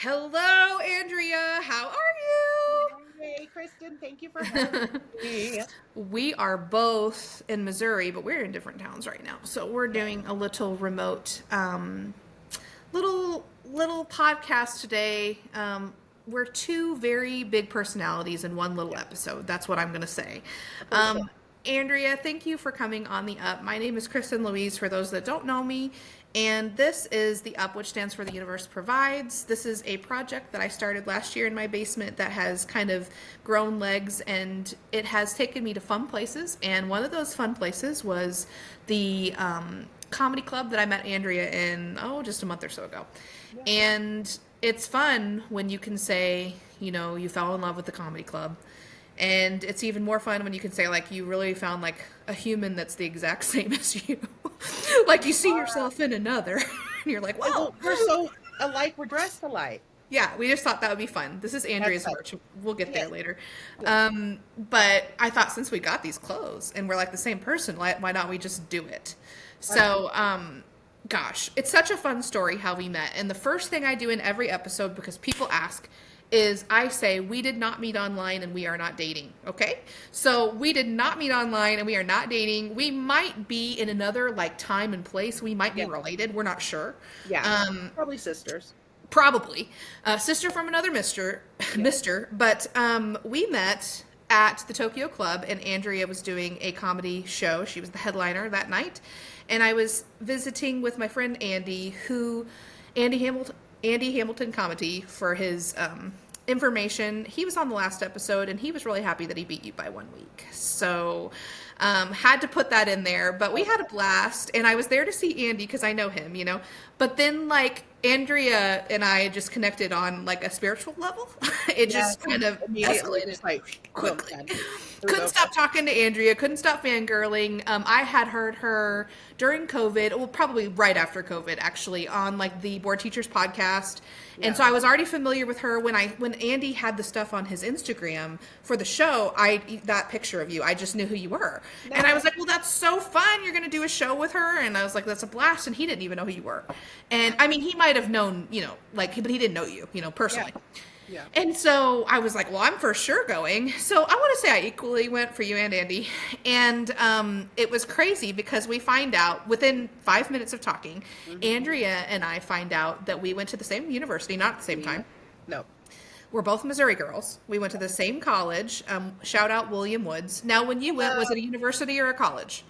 Hello, Andrea. How are Hey, Kristin, thank you for having me. you? We are both in Missouri, but we're in different towns right now. So we're doing a little remote, little podcast today. We're two very big personalities in one little Yeah, episode. That's what I'm going to say. for sure. Andrea, thank you for coming on the Up. My name is Kristin Louise, for those that don't know me, and this is the Up, which stands for The Universe Provides. This is a project that I started last year in my basement that has kind of grown legs, and it has taken me to fun places, and one of those fun places was the comedy club that I met Andrea in, just a month or so ago. Yeah, And it's fun when you can say, you fell in love with the comedy club. And it's even more fun when you can say, like, you really found, like, a human that's the exact same as you. Like, you see yourself in another, and you're like, wow. well, we're so alike. We're dressed alike. Yeah, we just thought that would be fun. This is That's Andrea's fun. merch. We'll get there Yes. later. Yeah. But I thought since we got these clothes and we're like the same person, why not we just do it? Uh, So, gosh, it's such a fun story how we met. And the first thing I do in every episode, because people ask, is I say, we did not meet online and we are not dating. Okay? So we did not meet online and we are not dating. We might be in another like time and place. We might be yeah. related. We're not sure. Yeah. Probably sisters. Probably. Sister from another Yeah. but we met at the Tokyo Club, and Andrea was doing a comedy show. She was the headliner that night, and I was visiting with my friend Andy, Andy Hamilton Comedy, for his information. He was on the last episode, and he was really happy that he beat you by 1 week. So had to put that in there, but we had a blast, and I was there to see Andy because I know him. But then, like, Andrea and I just connected on like a spiritual level. It Yeah. just kind of Immediately, escalated just like, boom, quickly. done. It was Couldn't over. stop talking to Andrea, couldn't stop fangirling. I had heard her during COVID, well, probably right after COVID, actually, on like the Board Teachers podcast. And Yeah. so I was already familiar with her when Andy had the stuff on his Instagram for the show. That picture of you, I just knew who you were. And I was like, well, that's so fun. You're going to do a show with her. And I was like, that's a blast. And he didn't even know who you were. And I mean, he might have known, but he didn't know you, personally. Yeah. And so I was like, well, I'm for sure going. So I want to say I equally went for you and Andy. And it was crazy because we find out within 5 minutes of talking, Andrea and I find out that we went to the same university, not at the same time. No. We're both Missouri girls. We went to the same college. Shout out William Woods. Now, when you went, was it a university or a college?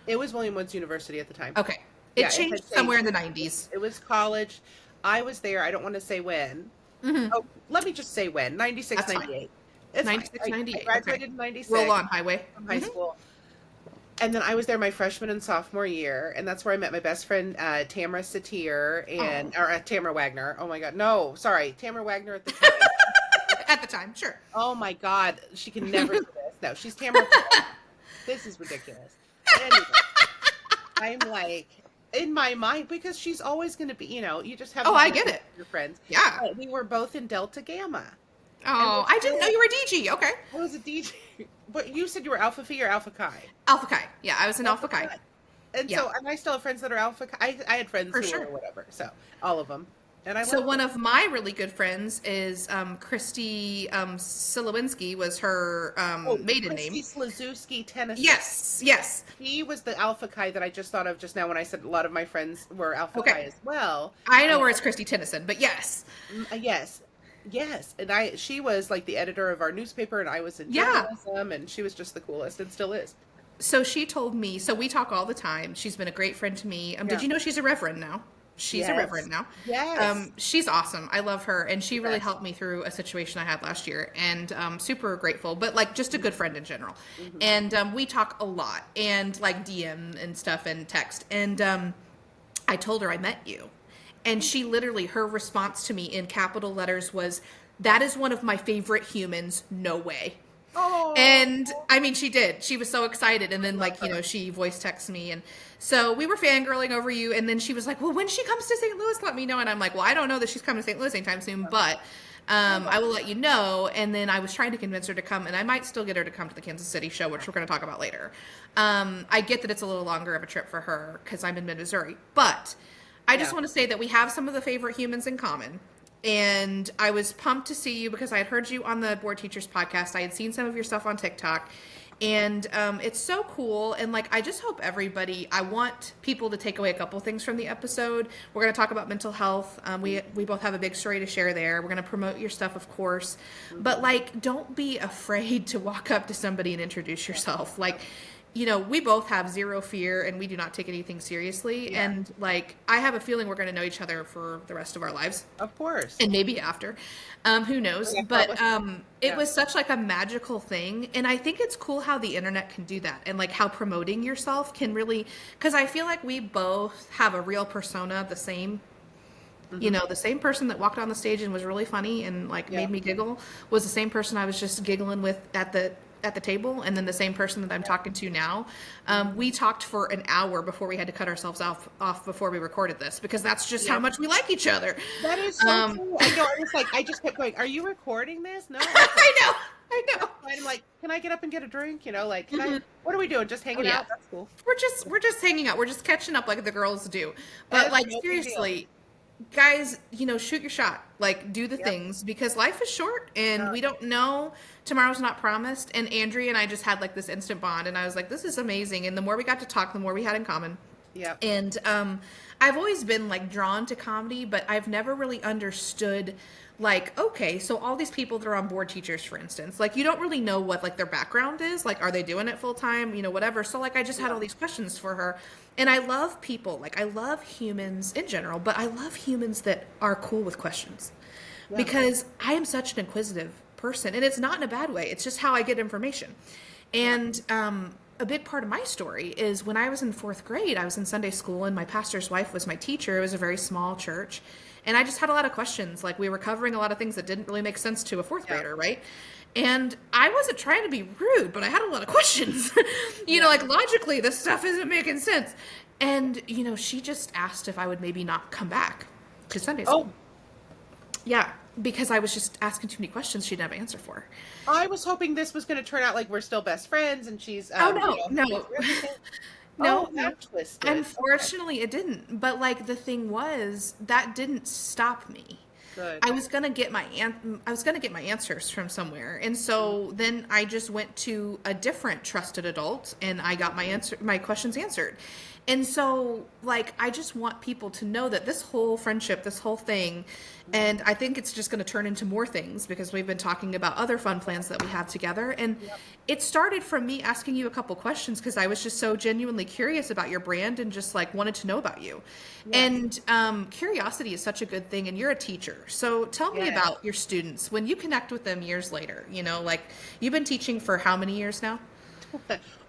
It was William Woods University at the time. Okay. It Yeah, it changed had somewhere in changed. the 90s. It was college. I was there. I don't want to say when. Oh, let me just say when. 96, That's fine. 98. It's fine. 96, I 98. graduated Okay. in 96 Roll on, highway. from high school. And then I was there my freshman and sophomore year, and that's where I met my best friend, Tamara Satir, or Tamara Wagner. Oh my God. No, sorry. Tamara Wagner at the time. At the time, sure. Oh my God. She can never do this. No, she's Tamara. This is ridiculous. Anyway, I'm like, in my mind, because she's always going to be, you just have Oh, these I get it. your friends. Yeah. But we were both in Delta Gamma. Oh, I didn't know you were DG. Okay. I was a DJ. But you said you were Alpha Phi or Alpha Chi? Alpha Chi. Yeah, I was an Alpha Chi. And Yeah. so, and I still have friends that are Alpha Chi. I had friends For who sure. were whatever. So, all of them. And I So loved one them. of my really good friends is Christy Silowinski was her maiden name. Slazewski, Tennessee. Yes. He was the Alpha Chi that I just thought of just now when I said a lot of my friends were Alpha Okay. Chi as well. I know where it's Christy Tennyson, but yes. Yes. And she was like the editor of our newspaper, and I was in Yeah. journalism, and she was just the coolest and still is. So she told me, so we talk all the time. She's been a great friend to me. Did Yeah. you know she's a reverend now? She's a Yes. reverend now. Yes. She's awesome. I love her. And she really Yes. helped me through a situation I had last year. And super grateful, but like just a good friend in general. And we talk a lot and like DM and stuff and text. And I told her I met you. And she literally, her response to me in capital letters was, that is one of my favorite humans. No way. Oh. And I mean, she did. She was so excited. And then, like, she voice texts me. And so we were fangirling over you. And then she was like, well, when she comes to St. Louis, let me know. And I'm like, well, I don't know that she's coming to St. Louis anytime soon, but I will let you know. And then I was trying to convince her to come. And I might still get her to come to the Kansas City show, which we're going to talk about later. I get that it's a little longer of a trip for her because I'm in mid-Missouri. But I just want to say that we have some of the favorite humans in common. And I was pumped to see you because I had heard you on the Board Teachers podcast. I had seen some of your stuff on TikTok. And it's so cool. And like, I just hope I want people to take away a couple things from the episode. We're going to talk about mental health. We both have a big story to share there. We're going to promote your stuff, of course. But like, don't be afraid to walk up to somebody and introduce yourself. Like, we both have zero fear and we do not take anything seriously. Yeah. And like, I have a feeling we're going to know each other for the rest of our lives. Of course. And maybe after, who knows, but it was such like a magical thing. And I think it's cool how the internet can do that and like how promoting yourself can really, because I feel like we both have a real persona, the same. The same person that walked on the stage and was really funny and like made me giggle was the same person I was just giggling with at the table, and then the same person that I'm talking to now. We talked for an hour before we had to cut ourselves off before we recorded this, because that's just how much we like each other. That is so cool. I know. I was like, I just kept going, are you recording this? No. I know. I'm like, can I get up and get a drink? Like, what are we doing? Just hanging out? That's cool. We're just hanging out. We're just catching up like the girls do. But like, seriously, guys, shoot your shot. Like, do the things, because life is short and we don't know. Tomorrow's not promised. And Andrea and I just had like this instant bond, and I was like, this is amazing. And the more we got to talk, the more we had in common. Yeah. And I've always been like drawn to comedy, but I've never really understood like, okay, so all these people that are on Board Teachers, for instance, like you don't really know what like their background is. Like, are they doing it full time? Whatever. So like, I just had all these questions for her. And I love people. Like, I love humans in general, but I love humans that are cool with questions, because I am such an inquisitive person, and it's not in a bad way. It's just how I get information. And a big part of my story is when I was in 4th grade, I was in Sunday school, and my pastor's wife was my teacher. It was a very small church. And I just had a lot of questions. Like, we were covering a lot of things that didn't really make sense to a 4th grader, right? And I wasn't trying to be rude, but I had a lot of questions. Like, logically, this stuff isn't making sense. And, she just asked if I would maybe not come back to Sunday school. Oh. Yeah, because I was just asking too many questions she didn't have an answer for. I was hoping this was going to turn out like we're still best friends and she's... No, twisted. Unfortunately, it didn't. But like, the thing was, that didn't stop me. Good. I was gonna get my answers from somewhere, and so then I just went to a different trusted adult, and I got my questions answered. And so, like, I just want people to know that this whole friendship, this whole thing, and I think it's just going to turn into more things, because we've been talking about other fun plans that we have together. And it started from me asking you a couple questions because I was just so genuinely curious about your brand and just like wanted to know about you. And curiosity is such a good thing. And you're a teacher. So tell me about your students when you connect with them years later. Like, you've been teaching for how many years now?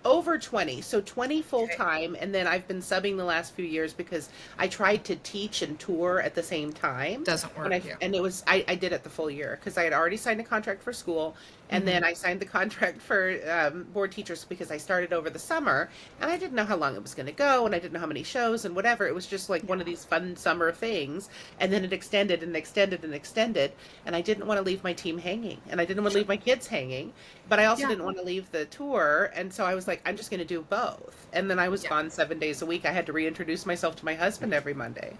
Over 20, so 20 full-time, and then I've been subbing the last few years because I tried to teach and tour at the same time. Doesn't work. And it was, I did it the full year because I had already signed a contract for school, and then I signed the contract for Board Teachers because I started over the summer, and I didn't know how long it was going to go, and I didn't know how many shows and whatever. It was just like one of these fun summer things, and then it extended and extended and extended, and I didn't want to leave my team hanging, and I didn't want to leave my kids hanging, but I also didn't want to leave the tour, and so I was like, I'm just going to do both. And then I was gone 7 days a week. I had to reintroduce myself to my husband every Monday.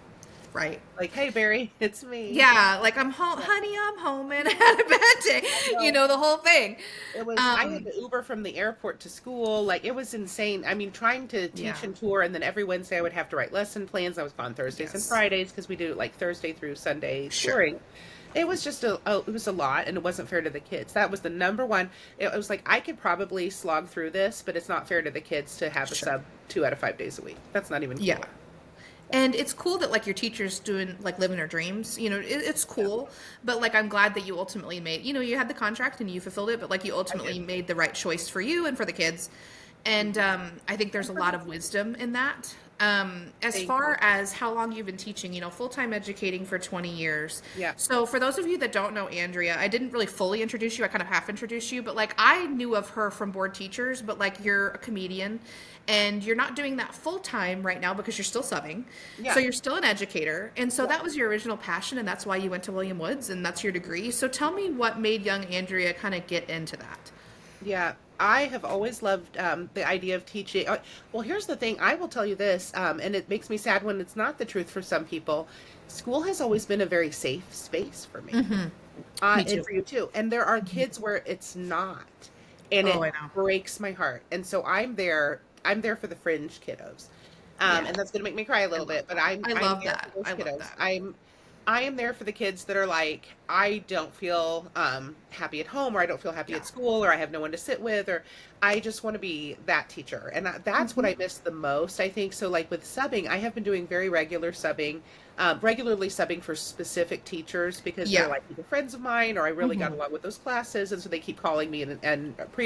Right. Like, hey, Barry, it's me. Yeah, like, I'm home, honey, I'm home, and I had a bad day. The whole thing. It was, I had to Uber from the airport to school. Like, it was insane. I mean, trying to teach and tour, and then every Wednesday I would have to write lesson plans. I was gone Thursdays and Fridays because we do like Thursday through Sunday touring. It was just it was a lot, and it wasn't fair to the kids. That was the number one. It was like, I could probably slog through this, but it's not fair to the kids to have a sub 2 out of 5 days a week. That's not even cool. Yeah. And it's cool that like your teacher's doing like living their dreams, it's cool, but like, I'm glad that you ultimately made, you had the contract and you fulfilled it, but like, you ultimately made the right choice for you and for the kids. And I think there's a lot of wisdom in that. As far as how long you've been teaching, full-time educating for 20 years. Yeah. So for those of you that don't know Andrea, I didn't really fully introduce you. I kind of half introduced you, but like, I knew of her from Board Teachers, but like, you're a comedian and you're not doing that full-time right now because you're still subbing. Yeah. So you're still an educator. And so that was your original passion, and that's why you went to William Woods, and that's your degree. So tell me what made young Andrea kind of get into that. Yeah, I have always loved the idea of teaching. Well, here's the thing. I will tell you this, and it makes me sad when it's not the truth for some people. School has always been a very safe space for me, Me and too. for you too. And there are kids where it's not, and Oh, it I know. breaks my heart. And so I'm there. I'm there for the fringe kiddos, Yeah, and that's going to make me cry a I little love bit. But that. I I'm love there for that. those I love kiddos. that. I am there for the kids that are like, I don't feel happy at home, or I don't feel happy Yeah. at school, or I have no one to sit with, or I just want to be that teacher. And that's what Hmm. I miss the most, I think. So, like with subbing, I have been doing very regular subbing, regularly subbing for specific teachers because they're Yeah. like either friends of mine or I really got Hmm. along with those classes. And so they keep calling me,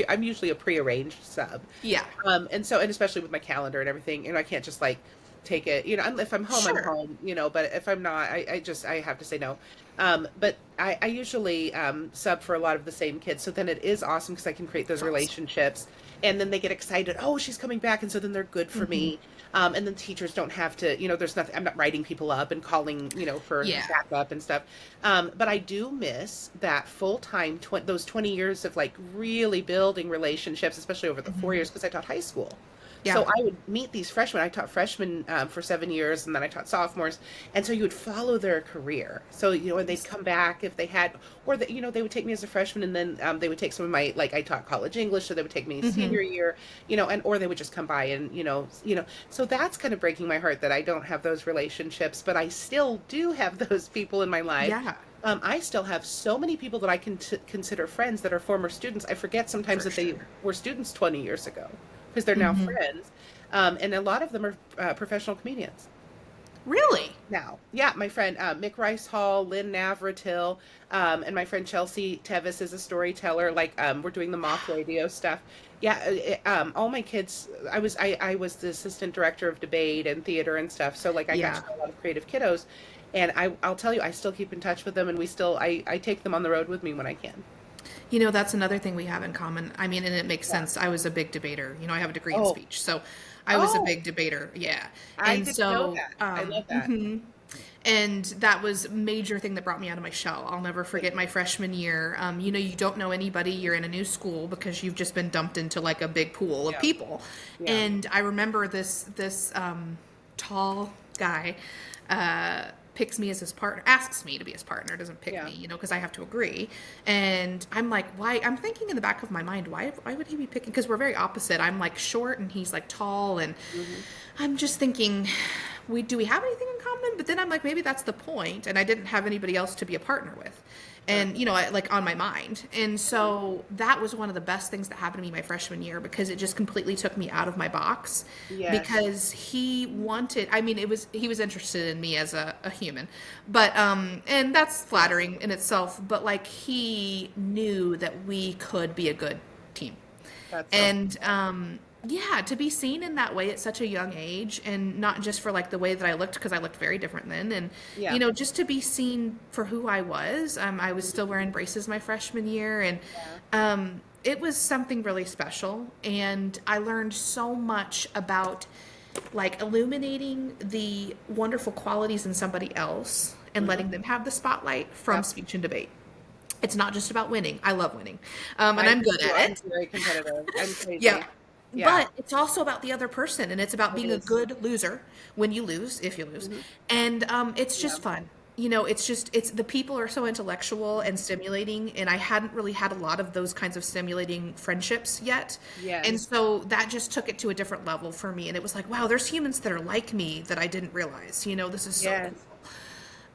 I'm usually a prearranged sub. Yeah. And especially with my calendar and everything, I can't just like take it, if I'm home, I'm Sure. home, but if I'm not, I have to say no. But I usually sub for a lot of the same kids. So then it is awesome because I can create those It's awesome. relationships and then they get excited. Oh, she's coming back. And so then they're good for Hmm. me. And then teachers don't have to, there's nothing, I'm not writing people up and calling, for Yeah. backup and stuff. But I do miss that full time, those 20 years of like really building relationships, especially over the Hmm. 4 years because I taught high school. Yeah. So I would meet these freshmen. I taught freshmen for 7 years, and then I taught sophomores. And so you would follow their career. So and they'd come back if they had, or they would take me as a freshman, and then they would take some of my like I taught college English, so they would take me Hmm. senior year, and or they would just come by and So that's kind of breaking my heart that I don't have those relationships, but I still do have those people in my life. Yeah. I still have so many people that I can consider friends that are former students. I forget sometimes For that they sure. were students 20 years ago because they're now Hmm. friends. And a lot of them are professional comedians Really? now. Yeah, my friend Mick Rice Hall, Lynn Navratil, and my friend Chelsea Tevis is a storyteller. Like we're doing the mock radio stuff. Yeah, all my kids. I was the assistant director of debate and theater and stuff. So like I got to Yeah. know a lot of creative kiddos, and I'll tell you, I still keep in touch with them, and I take them on the road with me when I can. That's another thing we have in common. I mean, and it makes Yeah. sense. I was a big debater. I have a degree in Oh, speech, so I was a oh, big debater. Yeah. I And didn't know so, that. I love that. and that was a major thing that brought me out of my shell. I'll never forget my freshman year. You don't know anybody. You're in a new school because you've just been dumped into like a big pool of Yeah, people. yeah, And I remember this tall guy picks me as his partner, asks me to be his partner, doesn't pick yeah. me, because I have to agree. And I'm like, why? I'm thinking in the back of my mind, why would he be picking? Because we're very opposite. I'm like short and he's like tall, and Hmm. I'm just thinking, do we have anything in common? But then I'm like, maybe that's the point, and I didn't have anybody else to be a partner with. Sure. And like on my mind. And so that was one of the best things that happened to me my freshman year because it just completely took me out of my box Yes. because he wanted, I mean, he was interested in me as a human, but and that's flattering in itself, but like he knew that we could be a good team. That's so And yeah, to be seen in that way at such a young age, and not just for like the way that I looked, because I looked very different then, and yeah. just to be seen for who I was. I was still wearing braces my freshman year, and Yeah. it was something really special. And I learned so much about like illuminating the wonderful qualities in somebody else and Hmm. letting them have the spotlight from Yep. speech and debate. It's not just about winning. I love winning, and I I'm do good too. at I'm it. very competitive. I'm Yeah. crazy. Yeah, But it's also about the other person, and it's about it being a is. good loser when you lose, if you lose. Hmm. And it's Yeah. just fun. It's the people are so intellectual and stimulating, and I hadn't really had a lot of those kinds of stimulating friendships yet. And Yes. so that just took it to a different level for me. And it was like, wow, there's humans that are like me that I didn't realize. This is so Yes.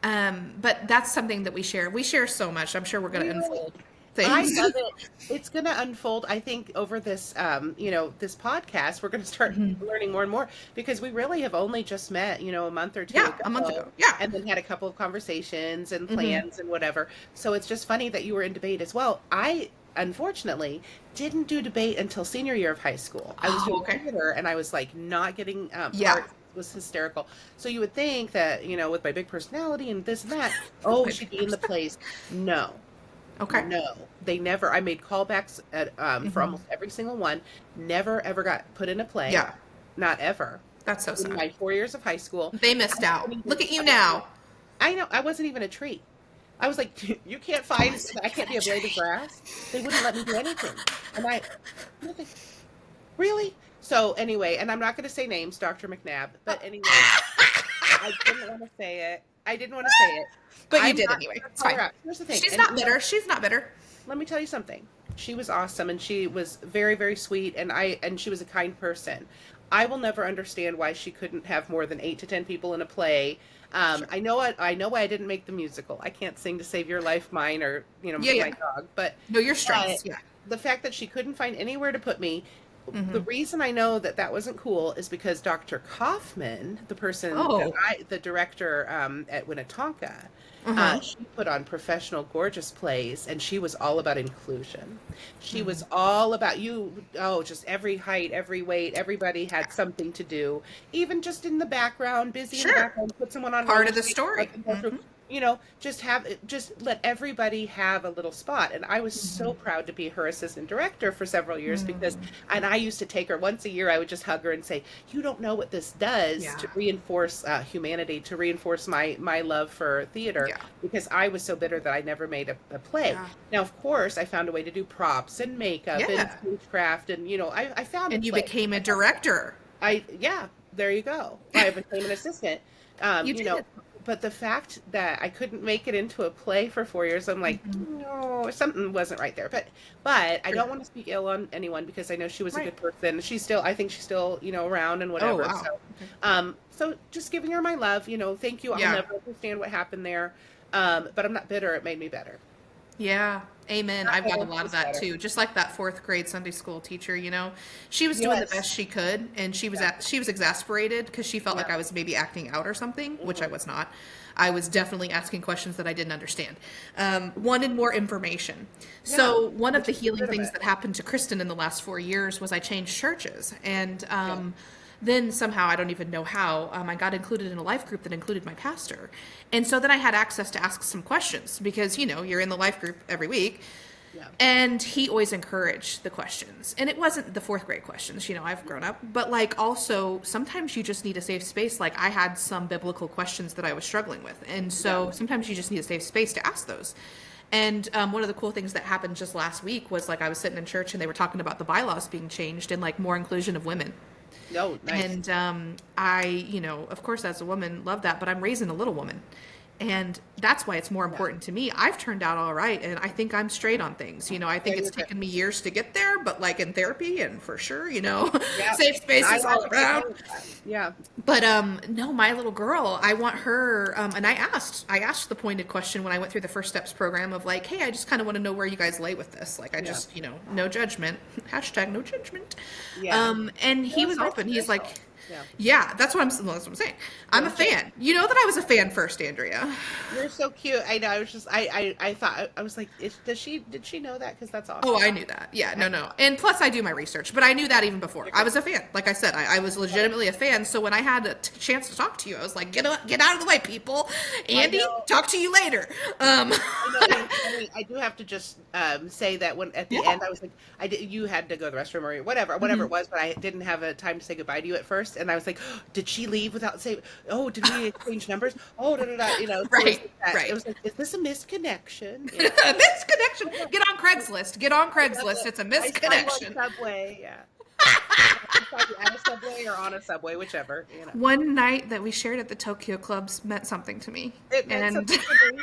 cool. But that's something that we share. We share so much. I'm sure we're going to Really. unfold I things. love it. It's going to unfold, I think, over this, this podcast. We're going to start learning more and more because we really have only just met, a month or two Yeah, a month ago, ago. Yeah. and then had a couple of conversations and Hmm. plans and whatever. So it's just funny that you were in debate as well. I unfortunately didn't do debate until senior year of high school. I was Oh, doing okay. theater and I was like not getting Yeah. parts. It was hysterical. So you would think that, with my big personality and this and that, oh, she'd be in the place. No. Okay. No, they never. I made callbacks for Hmm. almost every single one. Never ever got put in a play. Yeah. Not ever. That's so In sad. my 4 years of high school, They I missed out. wasn't even. Look at you now. I know I wasn't even a treat. I was like, you can't find, I can't be a blade of grass. They wouldn't let me do anything. And I'm like, really? So anyway, and I'm not going to say names, Dr. McNabb, but anyway, I didn't want to say it. I didn't want to say it. But you I'm did not anyway. gonna It's call her fine. out. Here's the thing. She's And, not bitter. She's not bitter. let me tell you something. She was awesome, and she was very, very sweet, and she was a kind person. I will never understand why she couldn't have more than 8 to 10 people in a play. I know why I didn't make the musical. I can't sing to save your life, mine, or Yeah, my yeah. dog. But No, your strengths. Yeah. the fact that she couldn't find anywhere to put me, the Mm-hmm. reason I know that that wasn't cool is because Dr. Kaufman, the person that Oh. the director at Winnetonka, Uh-huh. she put on professional, gorgeous plays, and she was all about inclusion. She Mm-hmm. was all about just every height, every weight, everybody had something to do, even just in the background, busy in the Sure. background, put someone on Part roller of the skates, story. let them go through, Mm-hmm. just let everybody have a little spot. And I was so Mm-hmm. proud to be her assistant director for several years Mm-hmm. and I used to take her once a year. I would just hug her and say, "You don't know what this does Yeah. to reinforce humanity, to reinforce my love for theater, Yeah. because I was so bitter that I never made a play." Yeah. Now, of course, I found a way to do props and makeup and Yeah. stagecraft, and I found a And you place. became a director. Yeah, there you go. I became an assistant. You did. But the fact that I couldn't make it into a play for 4 years, I'm like, Mm-hmm. no, something wasn't right there. But I Sure. don't want to speak ill on anyone because I know she was a Right. good person. I think she's still, around and Oh, whatever. wow. So, Okay. so just giving her my love, thank you. I'll Yeah. never understand what happened there. But I'm not bitter. It made me better. Yeah. Amen. Not I've got a bitter, lot of just that better. too. Just like that fourth grade Sunday school teacher, she was doing the Yes. best she could, and Yeah. she was exasperated because she felt like Yeah. I was maybe acting out or something, which I Mhm. was not. I was definitely asking questions that I didn't understand. Wanted more information. Yeah. So one of Which the is healing things legitimate. that happened to Kristen in the last 4 years was I changed churches, and Yeah. then somehow, I don't even know how, I got included in a life group that included my pastor. And so then I had access to ask some questions because, you're in the life group every week. Yeah. And he always encouraged the questions. And it wasn't the fourth grade questions, I've grown up. But like also, sometimes you just need a safe space. Like I had some biblical questions that I was struggling with. And so Yeah. sometimes you just need a safe space to ask those. And one of the cool things that happened just last week was like I was sitting in church and they were talking about the bylaws being changed and like more inclusion of women. No, nice. And I, of course, as a woman, love that, but I'm raising a little woman. And that's why it's more important to me. I've turned out all right, and I think I'm straight on things. I think Yeah, it's you're good. taken me years to get there, but like in therapy and for sure, Yeah. safe spaces I all like around. that. Yeah. But no, my little girl, I want her, and I asked the pointed question when I went through the First Steps program of like, hey, I just kind of want to know where you guys lay with this. Like, I just, no judgment, hashtag no judgment. Yeah. And he was That's open. He's like, Yeah. yeah, that's what I'm saying. I'm a fan. You know that I was a fan first, Andrea. You're so cute. I know. I was just, I thought, I was like, did she know that? Because that's awesome. Oh, I knew that. Yeah, no. And plus, I do my research, but I knew that even before. I was a fan. Like I said, I was legitimately a fan. So when I had a chance to talk to you, I was like, get out of the way, people. Andy, know. talk to you later. I know, and I do have to just say that when at the Yeah. end I was like, you had to go to the restroom or whatever it was, but I didn't have a time to say goodbye to you at first, and I was like, did she leave without saying? Oh, did we exchange numbers? Oh, da da da. So Right, it was like that. right. It was like, is this a misconnection? Misconnection. Get on Craigslist. Get on Craigslist. It's a I saw you misconnection. on Subway. Yeah. I saw you at a Subway or on a Subway, whichever. One night that we shared at the Tokyo clubs meant something to me. It meant And something to me.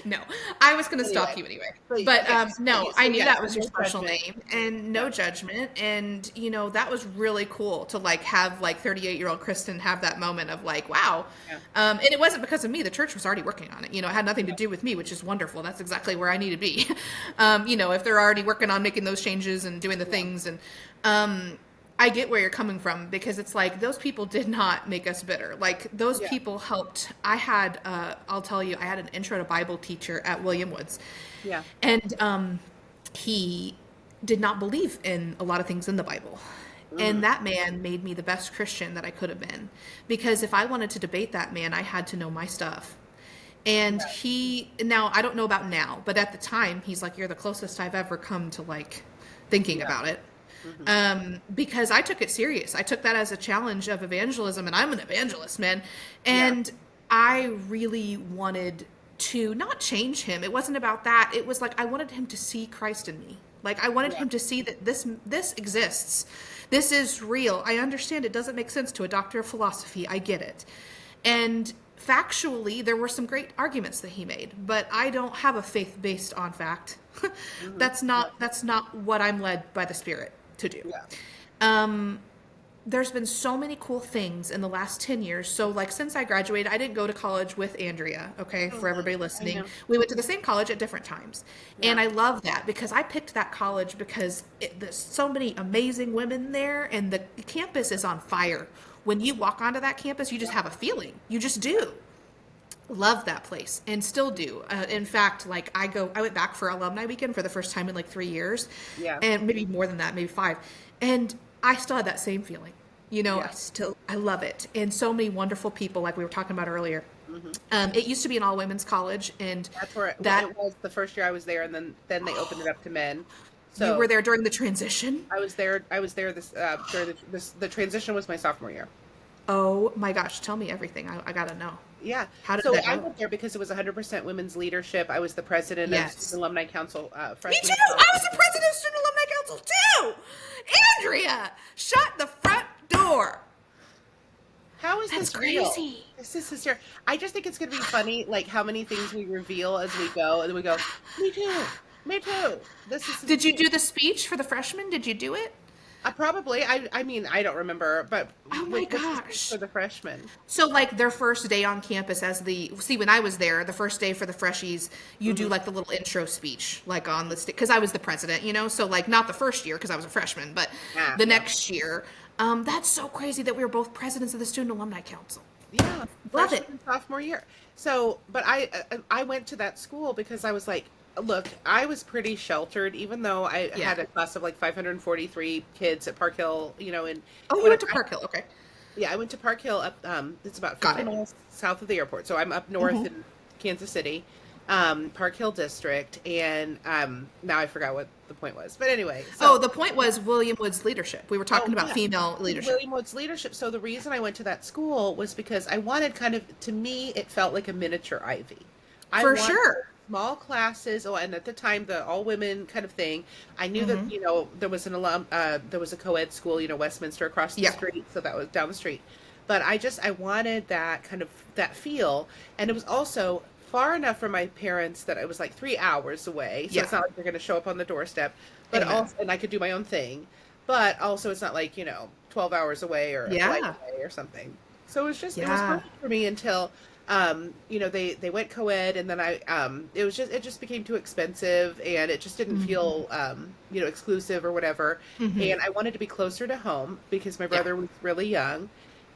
no, I was going to stalk Anyway, you anyway. please, But okay, no, so I knew yes, that was your no special judgment. name and no judgment. And, that was really cool to like have like 38-year-old Kristen have that moment of like, wow. Yeah. And it wasn't because of me. The church was already working on it. It had nothing to do with me, which is wonderful. That's exactly where I need to be. If they're already working on making those changes and doing the things. And I get where you're coming from because it's like those people did not make us bitter. Like those Yeah. people helped. I'll tell you, I had an intro to Bible teacher at William Woods. Yeah. And he did not believe in a lot of things in the Bible. And that man made me the best Christian that I could have been. Because if I wanted to debate that man, I had to know my stuff. And now, I don't know about now, but at the time, he's like, you're the closest I've ever come to like thinking about it. Because I took it serious. I took that as a challenge of evangelism, and I'm an evangelist, man. And I really wanted to not change him. It wasn't about that. It was like I wanted him to see Christ in me. Like I wanted him to see that this exists. This is real. I understand it doesn't make sense to a doctor of philosophy. I get it. And factually, there were some great arguments that he made, but I don't have a faith based on fact. That's not what I'm led by the Spirit to do. There's been so many cool things in the last 10 years. So like since I graduated, I didn't go to college with Andrea, okay, for everybody listening. We went to the same college at different times. And I love that because I picked that college because there's so many amazing women there and the campus is on fire. When you walk onto that campus, you just have a feeling. You just do. Love that place and still do. In fact, like I went back for alumni weekend for the first time in like 3 years. And maybe more than that, maybe 5. And I still had that same feeling, you know, I love it. And so many wonderful people, like we were talking about earlier. It used to be an all women's college, and that's where it was the first year I was there. And then they opened it up to men. So you were there during the transition? I was there this, during the transition was my sophomore year. Oh my gosh. Tell me everything. I gotta know. Yeah. How did that go? I went there because it was 100% women's leadership. I was the president of Student Alumni Council. Me too. I was the president of Student Alumni Council too. Andrea, shut the front door. How is That's this real? crazy? This is hysterical. I just think it's going to be funny, like how many things we reveal as we go, and then we go, me too, me too. This is. Did you do the speech for the freshmen? Did you do it? Probably. I mean, I don't remember, but oh my gosh, for the freshmen. So like their first day on campus when I was there, the first day for the freshies, you do like the little intro speech, like on the because I was the president, you know, so like not the first year because I was a freshman, but the next year. That's so crazy that we were both presidents of the Student Alumni Council. Yeah, love it. Sophomore year. So, but I went to that school because I was like, look, I was pretty sheltered, even though I had a class of like 543 kids at Park Hill, you know, and you went to Park Hill, okay. Yeah, I went to Park Hill up, it's about 50 miles south of the airport. So I'm up north in Kansas City, Park Hill district. And, now I forgot what the point was, but anyway. So, the point was William Wood's leadership. We were talking about female leadership. William Wood's leadership. So the reason I went to that school was because I wanted to me, it felt like a miniature Ivy. For sure. Small classes, and at the time the all women kind of thing. I knew that you know there was there was a co-ed school, you know, Westminster across the street, so that was down the street. But I wanted that kind of that feel, and it was also far enough from my parents that it was like 3 hours away, so it's not like they're going to show up on the doorstep. But also, and I could do my own thing. But also, it's not like 12 hours away or a flight away or something. So it was just it was perfect for me until. They went co-ed, and then it just became too expensive, and it just didn't feel, exclusive or whatever. And I wanted to be closer to home because my brother was really young,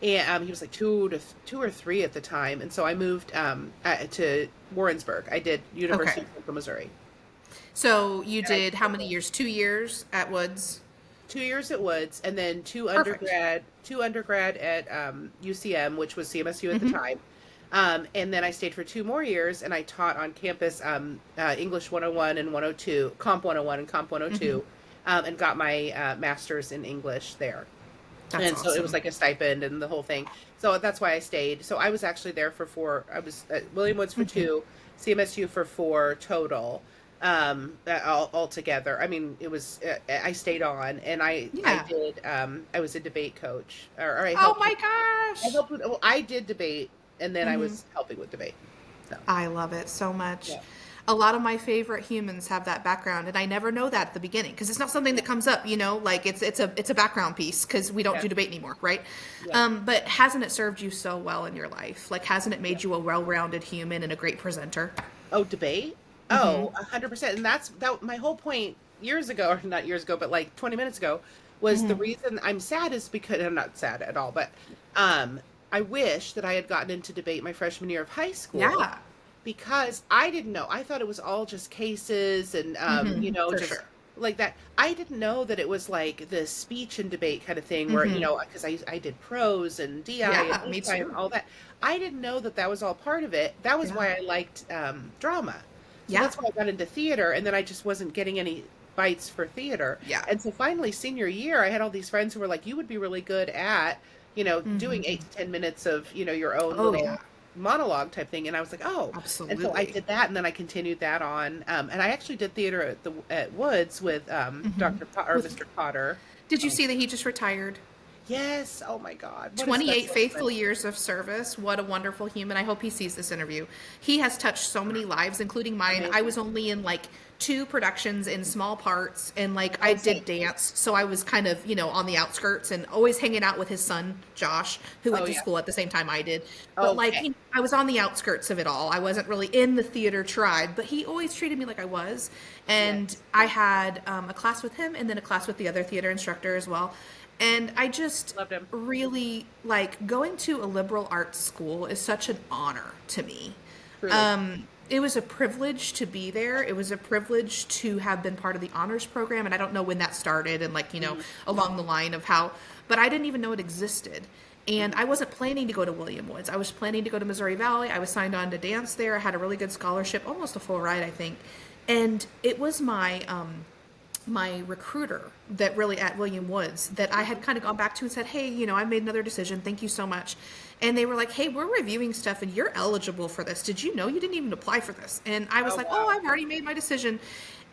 and he was like 2 or 3 at the time. And so I moved, to Warrensburg. I did University of Central Missouri. So you did how many years? 2 years at Woods? 2 years at Woods, and then two undergrad at, UCM, which was CMSU at the time. And then I stayed for 2 more years, and I taught on campus English 101 and 102, Comp 101 and Comp 102, and got my master's in English there. That's awesome. So it was like a stipend and the whole thing. So that's why I stayed. So I was actually there for 4. I was at William Woods for 2, CMSU for 4 total, all together. I mean, it was I stayed on, and I did. I was a debate coach. Oh my gosh! I helped with. Well, I did debate. And then I was helping with debate. So. I love it so much. Yeah. A lot of my favorite humans have that background, and I never know that at the beginning because it's not something that comes up, like it's a background piece because we don't do debate anymore, right? Yeah. But hasn't it served you so well in your life? Like, hasn't it made you a well-rounded human and a great presenter? Oh, debate? Oh, 100%. And that my whole point years ago, or not years ago, but like 20 minutes ago, was the reason I'm sad is because I'm not sad at all, but I wish that I had gotten into debate my freshman year of high school. Yeah. Because I didn't know. I thought it was all just cases and, like that. I didn't know that it was like the speech and debate kind of thing where, because I did prose and DI and me too. And all that. I didn't know that was all part of it. That was why I liked drama. So that's why I got into theater, and then I just wasn't getting any bites for theater. Yeah. And so finally, senior year, I had all these friends who were like, you would be really good at doing 8 to 10 minutes of, your own monologue type thing. And I was like, oh, and so I Absolutely. did that, and then I continued that on. And I actually did theater at Woods with Hmm. Dr. or With, Mr. Potter. did you Oh, see that he just retired? yes. Oh my God. What a 28 special faithful human. years of service. What a wonderful human. I hope he sees this interview. He has touched so many lives, including mine. I Amazing. was only in like 2 productions in small parts, and like I Oh, same. did dance. So I was kind of, on the outskirts and always hanging out with his son, Josh, who went Oh to yeah. school at the same time I did. But like, Okay. I was on the outskirts of it all. I wasn't really in the theater tribe, but he always treated me like I was. And Yes. I had a class with him and then a class with the other theater instructor as well. And I just Loved him. really like going to a liberal arts school is such an honor to me. Truly. It was a privilege to be there. It was a privilege to have been part of the honors program. And I don't know when that started and like, Hmm. along the line of how, but I didn't even know it existed. And Hmm. I wasn't planning to go to William Woods. I was planning to go to Missouri Valley. I was signed on to dance there. I had a really good scholarship, almost a full ride, I think. And it was my recruiter that really at William Woods that I had kind of gone back to and said, hey, I made another decision. Thank you so much. And they were like, hey, we're reviewing stuff and you're eligible for this. Did you know you didn't even apply for this? And I was Oh like, oh, wow. I've already made my decision.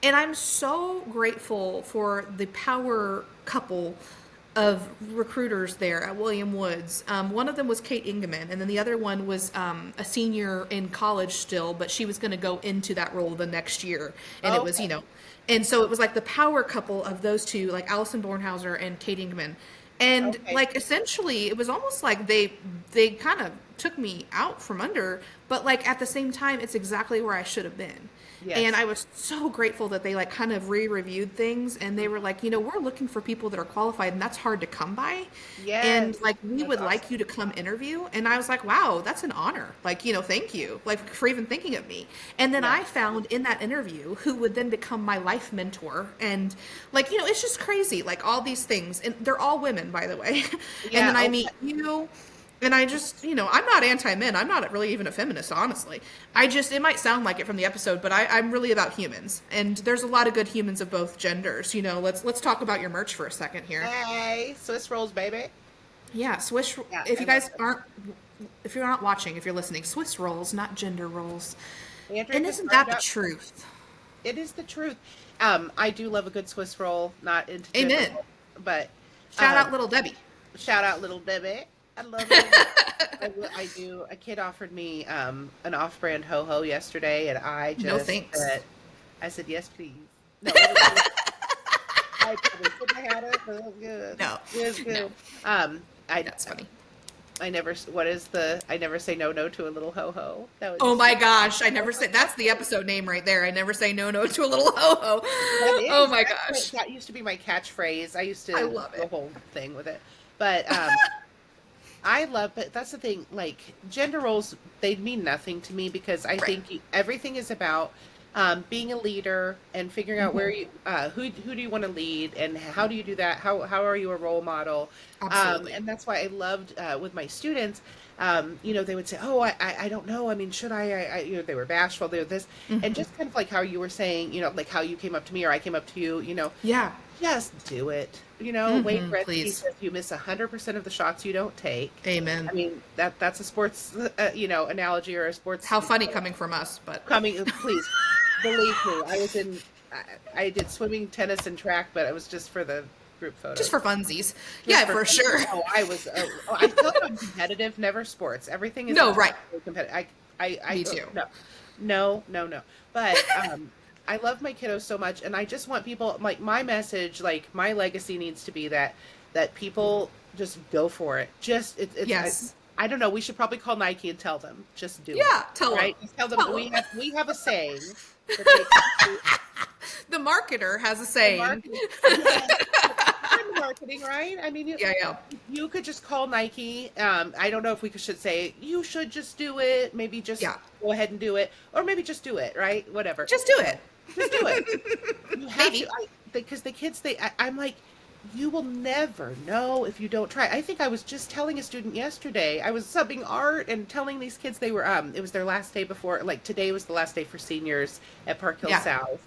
And I'm so grateful for the power couple of recruiters there at William Woods. One of them was Kate Ingeman, and then the other one was a senior in college still, but she was going to go into that role the next year. And it was, Okay. and so it was like the power couple of those two, like Allison Bornhauser and Kate Ingeman. And Okay. like essentially, it was almost like they kind of took me out from under, but like at the same time, it's exactly where I should have been. And Yes. I was so grateful that they like kind of re-reviewed things and they were like, we're looking for people that are qualified and that's hard to come by. And Yes. like we That's would awesome. like you to come interview. And I was like, wow, that's an honor. Like, thank you. Like for even thinking of me. And then Yeah. I found in that interview who would then become my life mentor. And like, it's just crazy. Like all these things. And they're all women, by the way. And Yeah. then I Oh, meet you. And I just, I'm not anti-men. I'm not really even a feminist, honestly. It might sound like it from the episode, but I'm really about humans. And there's a lot of good humans of both genders. Let's talk about your merch for a second here. hey, Swiss rolls, baby. Yeah, Swiss. Yeah, If I you love guys them. aren't, if you're not watching, if you're listening, Swiss rolls, not gender rolls. Andrea And just isn't brought that it the up. truth? It is the truth. I do love a good Swiss roll, not into gender Amen. roll, but Shout um, out, little Debbie. shout out little Debbie. I love little Debbie. I do. A kid offered me an off-brand ho ho yesterday, and I No just thanks. said, I said yes, please. No, I probably shouldn't have had it, but it was good. No, It was no, good. Um, I that's funny. I never. What is the? I never say no no to a little ho ho. That would Oh just my be. gosh, I never say that's the episode name right there. I never say no no to a little ho ho. That Oh is. my gosh. That used to be my catchphrase. I used I to do love the it. whole thing with it. But I love. But that's the thing. Like gender roles, they mean nothing to me because I Right. think everything is about being a leader and figuring out where Hmm. you who do you want to lead and how do you do that. How are you a role model? Absolutely. And that's why I loved with my students. They would say, "Oh, I don't know. I mean, should they were bashful. They were this, and Hmm. just kind of like how you were saying, like how you came up to me or I came up to you. Yeah. Just do it. Wayne Gretzky Please. says you miss 100% of the shots you don't take. Amen. I mean that's a sports analogy or a sports How funny coming from us, but coming. Please believe me, I did swimming, tennis, and track, but it was just for the group just photos. for funsies. Just Yeah, for for sure. oh, I feel like I'm competitive, never sports. Everything is No, right. competitive. Me too. No. But I love my kiddos so much, and I just want people like my message, like my legacy needs to be that people just go for it. Just Yes. I don't know. We should probably call Nike and tell them just do it. Yeah, tell them. Right? Just tell them Tell we 'em. have a saying that they can The marketer has a the saying. marketing. Yes. And marketing, right? I mean, Yeah, yeah. you could just call Nike. I don't know if we should say you should just do it. Maybe just Yeah. go ahead and do it, or maybe just do it. Right? Whatever. Just do it. Just do it. You have Maybe. to, because the kids, I'm like, you will never know if you don't try. I think I was just telling a student yesterday, I was subbing art and telling these kids they were, it was their last day before, like today was the last day for seniors at Park Hill Yeah, South.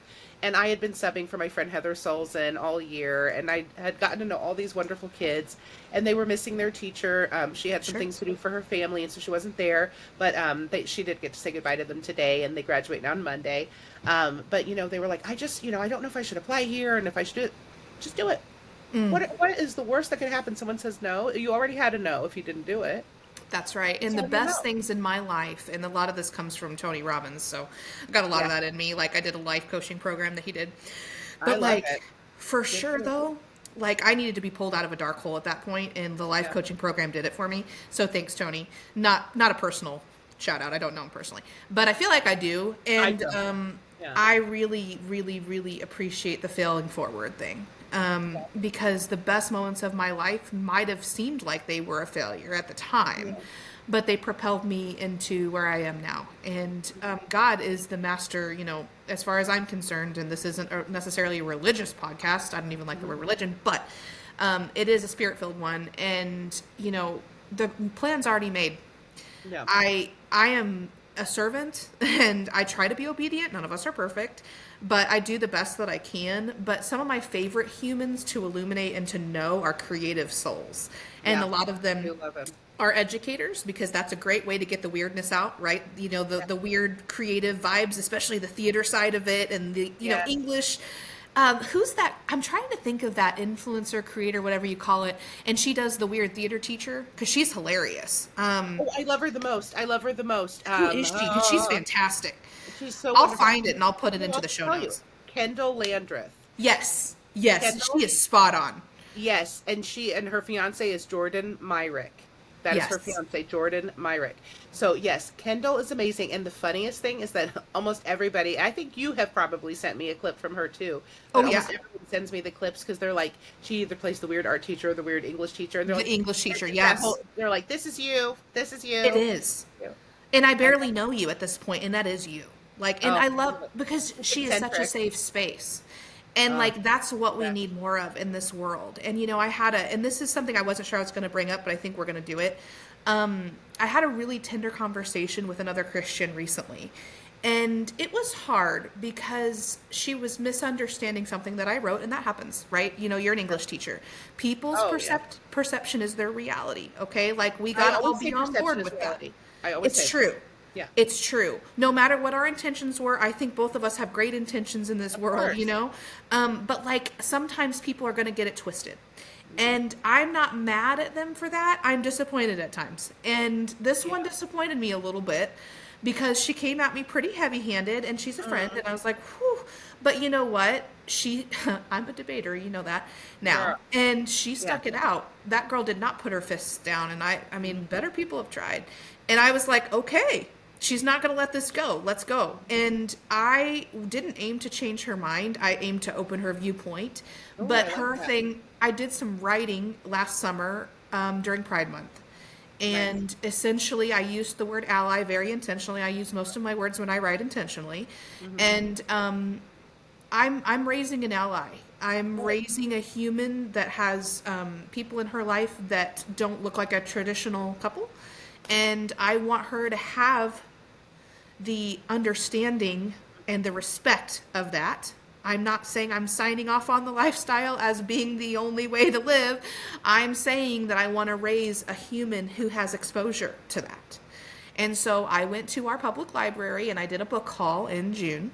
And I had been subbing for my friend Heather Solzin all year, and I had gotten to know all these wonderful kids, and they were missing their teacher. She had some sure. things to do for her family, and so she wasn't there. But she did get to say goodbye to them today, and they graduate on Monday. But they were like, I just, I don't know if I should apply here, and if I should do it. Just do it. Mm. What is the worst that could happen? Someone says no. You already had a no if you didn't do it. That's right. And So the you know. best things in my life, and a lot of this comes from Tony Robbins, so I've got a lot of Yeah, that in me. Like I did a life coaching program that he did. I But love like it. for Good sure for you. though, like I needed to be pulled out of a dark hole at that point, and the life Yeah, coaching program did it for me. So thanks, Tony. Not a personal shout out. I don't know him personally, but I feel like I do. I And don't. Yeah. I really, really, really appreciate the failing forward thing. Because the best moments of my life might have seemed like they were a failure at the Yeah. time, but they propelled me into where I am now. And God is the master, as far as I'm concerned, and this isn't necessarily a religious podcast. I don't even like the word religion, but it is a spirit filled one. And, the plan's already made. Yeah. I am a servant and I try to be obedient. None of us are perfect, but I do the best that I can. But some of my favorite humans to illuminate and to know are creative souls. And Yeah. a lot of I them do love him. are educators because that's a great way to get the weirdness out, right? The weird creative vibes, especially the theater side of it and the, Yes. English. Who's that? I'm trying to think of that influencer, creator, whatever you call it. And she does the weird theater teacher because she's hilarious. Oh, I love her the most. I love her the most. Who is she? Because she's fantastic. She's so I'll wonderful. find it and I'll put it Oh, into I'll the show tell you. notes. Kendall Landreth. Yes. Yes. Kendall? She is spot on. Yes, and she and her fiance is Jordan Myrick. That is her Yes. fiance, Jordan Myrick. So yes, Kendall is amazing, and the funniest thing is that almost everybody, I think you have probably sent me a clip from her too. Oh, But yeah. almost everyone sends me the clips because they're like, she either plays the weird art teacher or the weird English teacher, and they're The like, English teacher, that yes. they're like, this is you, this is you. It is. You. And I And barely know you at this point, and that is you. Like, and oh, I love because she is such a eccentric. safe space. And Uh, like that's what we yeah. need more of in this world. And and this is something I wasn't sure I was going to bring up, but I think we're going to do it. I had a really tender conversation with another Christian recently. And it was hard because she was misunderstanding something that I wrote, and that happens, right? You're an English teacher. People's Oh yeah. perception is their reality, okay? Like, we I got to all always say be on perception board is with that. reality. I always It's say, true. yeah, It's true. No matter what our intentions were, I think both of us have great intentions in this of world, course. But like sometimes people are going to get it twisted. And I'm not mad at them for that. I'm disappointed at times. And this one Yeah. disappointed me a little bit because she came at me pretty heavy handed and she's a friend. And I was like, whew. But you know what? I'm a debater, you know that now. Girl. And she Yeah. stuck it out. That girl did not put her fists down. And I mean, better people have tried. And I was like, okay, she's not going to let this go. Let's go. And I didn't aim to change her mind. I aimed to open her viewpoint. Oh, But I her like that. thing, I did some writing last summer during Pride Month. Nice. And essentially, I used the word ally very intentionally. I use most of my words when I write intentionally. And I'm raising an ally. I'm raising a human that has people in her life that don't look like a traditional couple. And I want her to have the understanding and the respect of that. I'm not saying I'm signing off on the lifestyle as being the only way to live. I'm saying that I want to raise a human who has exposure to that. And so I went to our public library and I did a book haul in June.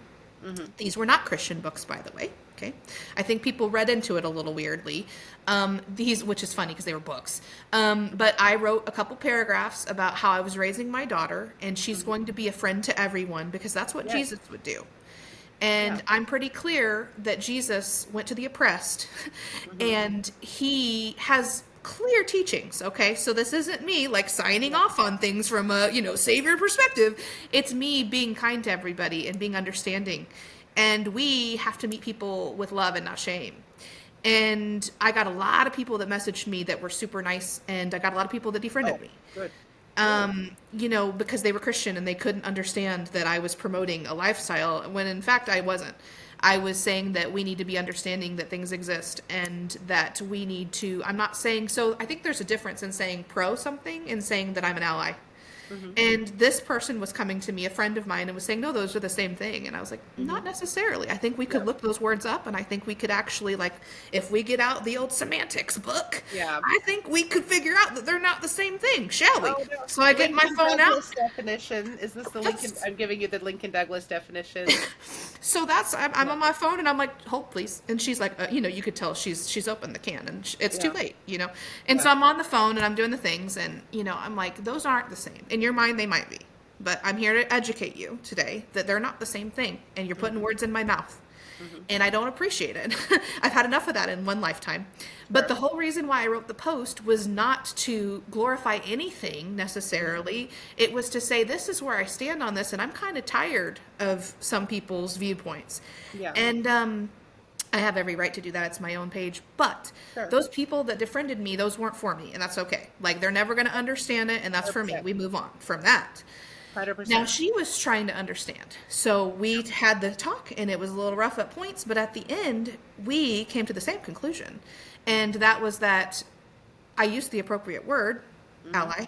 These were not Christian books, by the way. Okay, I think people read into it a little weirdly. Which is funny because they were books. But I wrote a couple paragraphs about how I was raising my daughter, and she's going to be a friend to everyone because that's what Yes. Jesus would do. And Yeah. I'm pretty clear that Jesus went to the oppressed, and he has clear teachings. Okay, so this isn't me like signing off on things from a savior perspective. It's me being kind to everybody and being understanding. And we have to meet people with love and not shame. And I got a lot of people that messaged me that were super nice, and I got a lot of people that Oh, befriended me. good. You know, because they were Christian and they couldn't understand that I was promoting a lifestyle when in fact I wasn't. I was saying that we need to be understanding that things exist and that we need to, I'm not saying, so I think there's a difference in saying pro something and saying that I'm an ally. Hmm. And this person was coming to me, a friend of mine, and was saying, no, those are the same thing. And I was like, Hmm. not necessarily. I think we Yeah. could look those words up, and I think we could actually, like, if we get out the old semantics book, Yeah. I think we could figure out that they're not the same thing, shall we? Oh no. So I get my Lincoln phone out. Douglas definition. Is this the Lincoln? That's, I'm giving you the Lincoln Douglas definition. so that's, I'm Yeah. on my phone, and I'm like, hold, please. And she's like, you know, you could tell she's opened the can, and it's too Yeah. late, you know? And Yeah. so I'm on the phone, and I'm doing the things, and, you know, I'm like, those aren't the same. In your mind, they might be. But I'm here to educate you today that they're not the same thing, and you're putting Hmm. words in my mouth. Hmm. And I don't appreciate it. I've had enough of that in one lifetime. But Sure. the whole reason why I wrote the post was not to glorify anything necessarily. It was to say, this is where I stand on this, and I'm kind of tired of some people's viewpoints. Yeah. And I have every right to do that. It's my own page. But Sure. those people that defriended me, those weren't for me, and that's okay. Like, they're never going to understand it, and that's for me. 100%. We move on from that. 100%. Now she was trying to understand. So we had the talk and it was a little rough at points, but at the end we came to the same conclusion. And that was that I used the appropriate word, ally,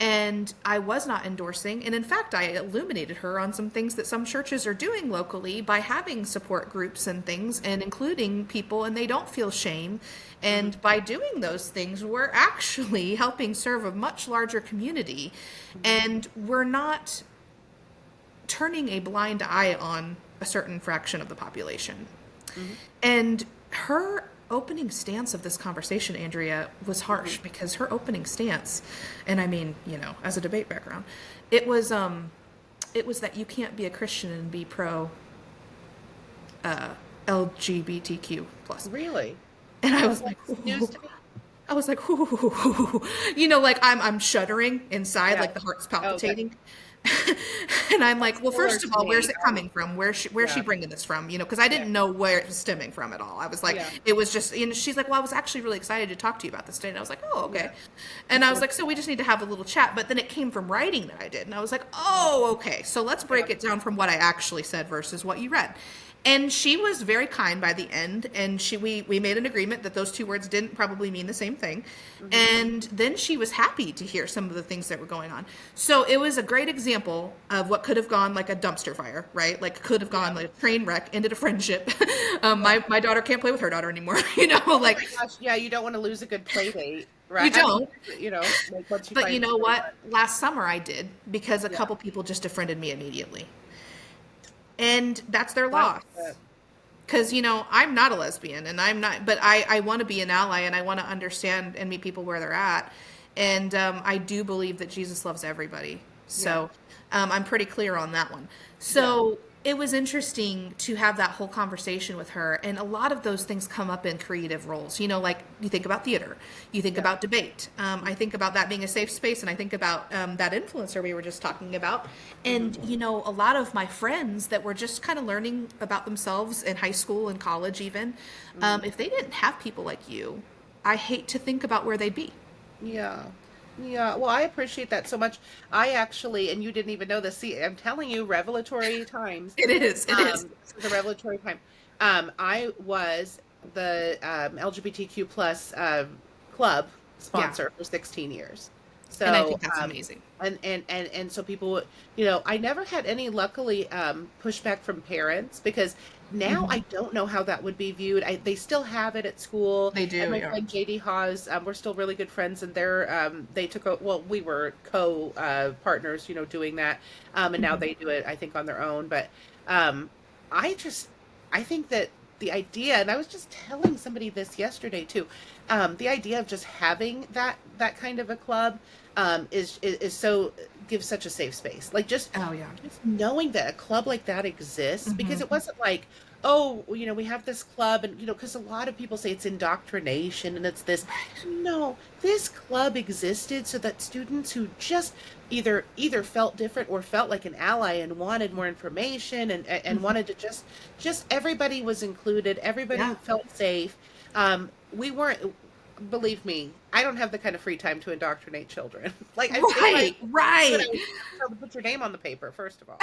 and I was not endorsing. And in fact, I illuminated her on some things that some churches are doing locally by having support groups and things and including people, and they don't feel shame. And by doing those things, we're actually helping serve a much larger community. And we're not turning a blind eye on a certain fraction of the population. And her opening stance of this conversation, Andrea, was harsh because her opening stance, and I mean, you know, as a debate background, it was that you can't be a Christian and be pro LGBTQ plus. Really? And I was like, That's news to me. I was like, ooh, you know, like I'm shuddering inside, Yeah. like the heart's Okay. palpitating. And I'm like, well, Similar first of to all, where's me. it coming from? Where's she Yeah. bringing this from? You know, because I didn't Yeah. know where it was stemming from at all. I was like, Yeah. it was just, you know, she's like, well, I was actually really excited to talk to you about this today. And I was like, oh, okay. Yeah. And I was like, so we just need to have a little chat. But then it came from writing that I did. And I was like, oh, okay. So let's break Yeah. it down from what I actually said versus what you read. And she was very kind by the end, and we made an agreement that those two words didn't probably mean the same thing. And then she was happy to hear some of the things that were going on. So it was a great example of what could have gone like a dumpster fire, right? Like could have gone like a train wreck, ended a friendship. My daughter can't play with her daughter anymore, you know, like Gosh, yeah, you don't want to lose a good play date, right? you don't. You know, like once you But find you know somebody what? Last summer I did because a Yeah. couple people just defriended me immediately. And that's their that- loss. that- Because, you know, I'm not a lesbian and I'm not, but I want to be an ally and I want to understand and meet people where they're at. And I do believe that Jesus loves everybody. So I'm pretty clear on that one. So it was interesting to have that whole conversation with her. And a lot of those things come up in creative roles. You know, like you think about theater, you think about debate. I think about that being a safe space. And I think about that influencer we were just talking about. And, you know, a lot of my friends that were just kind of learning about themselves in high school and college even, if they didn't have people like you, I hate to think about where they'd be. Yeah. Yeah. Well, I appreciate that so much. I actually, and you didn't even know this. See, I'm telling you, revelatory times. It is. It is. This is a revelatory time. I was the LGBTQ plus club sponsor for 16 years. So, And I think that's amazing. And so people, you know, I never had any, luckily, pushback from parents because now I don't know how that would be viewed. They still have it at school. They do, And my yeah. friend JD Hawes, we're still really good friends, and they took well, we were partners, you know, doing that, and now they do it, I think, on their own. But I think that the idea, and I was just telling somebody this yesterday too, the idea of just having that kind of a club is so, gives such a safe space. Like just Oh, yeah. knowing that a club like that exists, because it wasn't like, oh, you know, we have this club, and you know, because a lot of people say it's indoctrination and it's this. No, this club existed so that students who just either felt different or felt like an ally and wanted more information and wanted to just everybody was included, everybody Yeah. felt safe. We weren't. believe me, I don't have the kind of free time to indoctrinate children. Like I feel Right, like but I right. would tell them to put your name on the paper first of all.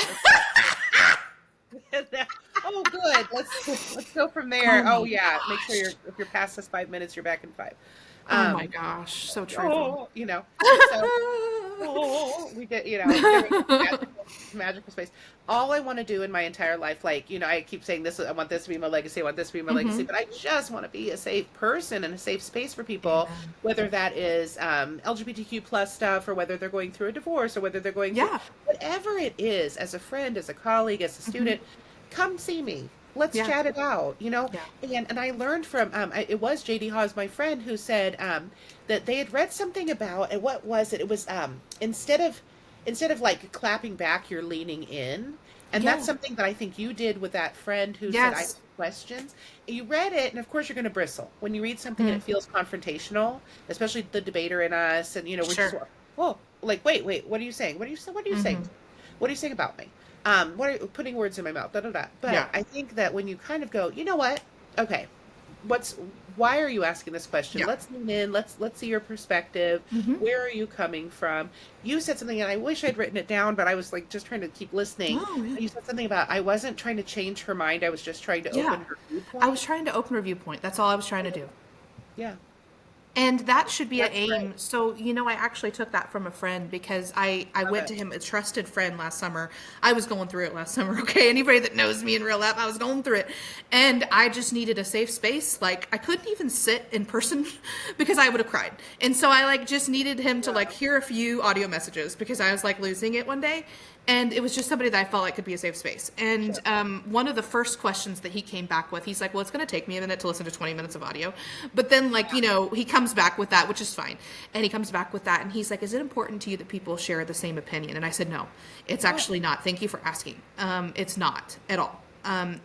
Oh, good. Let's go from Oh there. Oh my yeah, make sure gosh. if you're past this 5 minutes, you're back in five. Oh my Um, gosh. So true. oh, so oh, we get, there we go, magical space. All I want to do in my entire life, like, I keep saying this, I want this to be my legacy, I want this to be my legacy, Hmm. but I just want to be a safe person and a safe space for people, Amen. whether that is LGBTQ plus stuff, or whether they're going through a divorce, or whether they're going through Yeah. whatever it is, as a friend, as a colleague, as a Hmm. student, come see me. Let's Yeah. chat it out, Yeah. and I learned from it was JD Hawes, my friend, who said that they had read something about, and what was it? It was instead of like clapping back, you're leaning in, and that's Yeah. something that I think you did with that friend who said, I have Yes. questions. You read it, and of course you're going to bristle when you read something and Hmm. it feels confrontational, especially the debater in us, and we're just, Sure. oh, like, wait, what are you saying? What are you saying? Hmm. What are you saying about me? What are you putting words in my mouth? Da da da. But Yeah. I think that when you kind of go, you know what? Okay, what's why are you asking this question? Yeah. Let's lean in. Let's see your perspective. Hmm. Where are you coming from? You said something, and I wish I'd written it down, but I was like just trying to keep listening. Oh, yeah. You said something about, I wasn't trying to change her mind. I was just trying to Yeah. open her I viewpoint. was trying to open her viewpoint. That's all I was trying to do. Yeah, And that should be an that's great. aim. So, I actually took that from a friend because I Love went it. to him, a trusted friend last summer. I was going through it last summer, okay? Anybody that knows me in real life, I was going through it. And I just needed a safe space. Like, I couldn't even sit in person because I would have cried. And so I just needed him to Yeah. hear a few audio messages because I was losing it one day. And it was just somebody that I felt like could be a safe space. And Sure. one of the first questions that he came back with, he's like, well, it's going to take me a minute to listen to 20 minutes of audio. But then, he comes back with that, which is fine. And he comes back with that. And he's like, is it important to you that people share the same opinion? And I said, no, it's Yeah. actually not. Thank you for asking. It's not at all.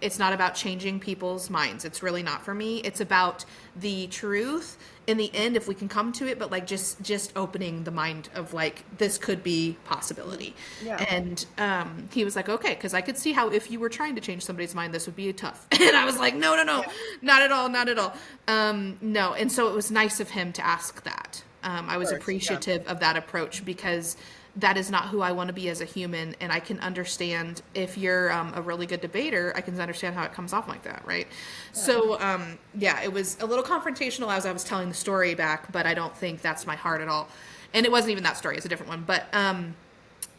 It's not about changing people's minds. It's really not for me. It's about the truth in the end, if we can come to it, but just opening the mind of this could be possibility. Yeah. And he was like, okay, because I could see how if you were trying to change somebody's mind, this would be tough. And I was like, no, Yeah. not at all, not at all. No. And so it was nice of him to ask that. I was Of course. Yeah. appreciative of that approach because that is not who I want to be as a human. And I can understand if you're a really good debater, I can understand how it comes off like that, right? Yeah. So, yeah, it was a little confrontational as I was telling the story back, but I don't think that's my heart at all. And it wasn't even that story, it's a different one. But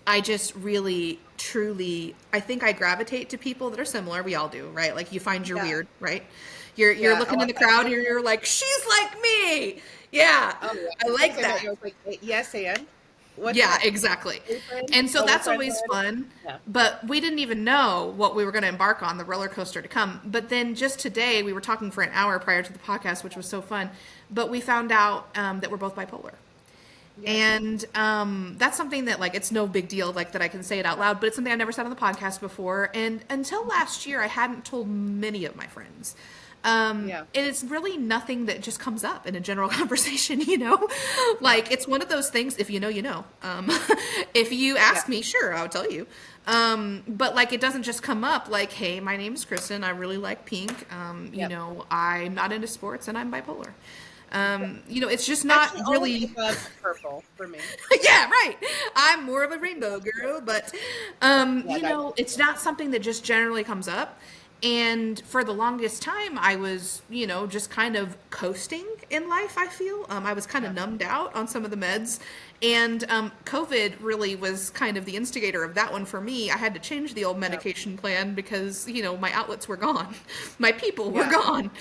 I just really, truly, I think I gravitate to people that are similar. We all do, right? Like you find you're Yeah. weird, right? You're Yeah. looking Oh, in the crowd and you're like, she's like me. Yeah, oh yeah. I like I that. was like, yes, and what's Yeah, next? exactly. Boyfriend? And so Oh, that's friend always one? fun. Yeah. But we didn't even know what we were going to embark on, the roller coaster to come. But then just today, we were talking for an hour prior to the podcast, which was so fun. But we found out that we're both bipolar. Yes. And that's something that it's no big deal that I can say it out loud, but it's something I never said on the podcast before. And until last year, I hadn't told many of my friends. Yeah. And it's really nothing that just comes up in a general conversation. It's one of those things, if you know, you know. If you ask Yeah. me, sure, I'll tell you. But it doesn't just come up hey, my name is Kristin, I really like pink. Yep. I'm not into sports and I'm bipolar. It's just not Actually, really. only above purple for me. Yeah, right. I'm more of a rainbow girl, but Yeah, it's not something that just generally comes up. And for the longest time, I was, just kind of coasting in life, I feel. I was kind of numbed out on some of the meds. And COVID really was kind of the instigator of that one for me. I had to change the old medication plan because, my outlets were gone. My people were Yeah. gone.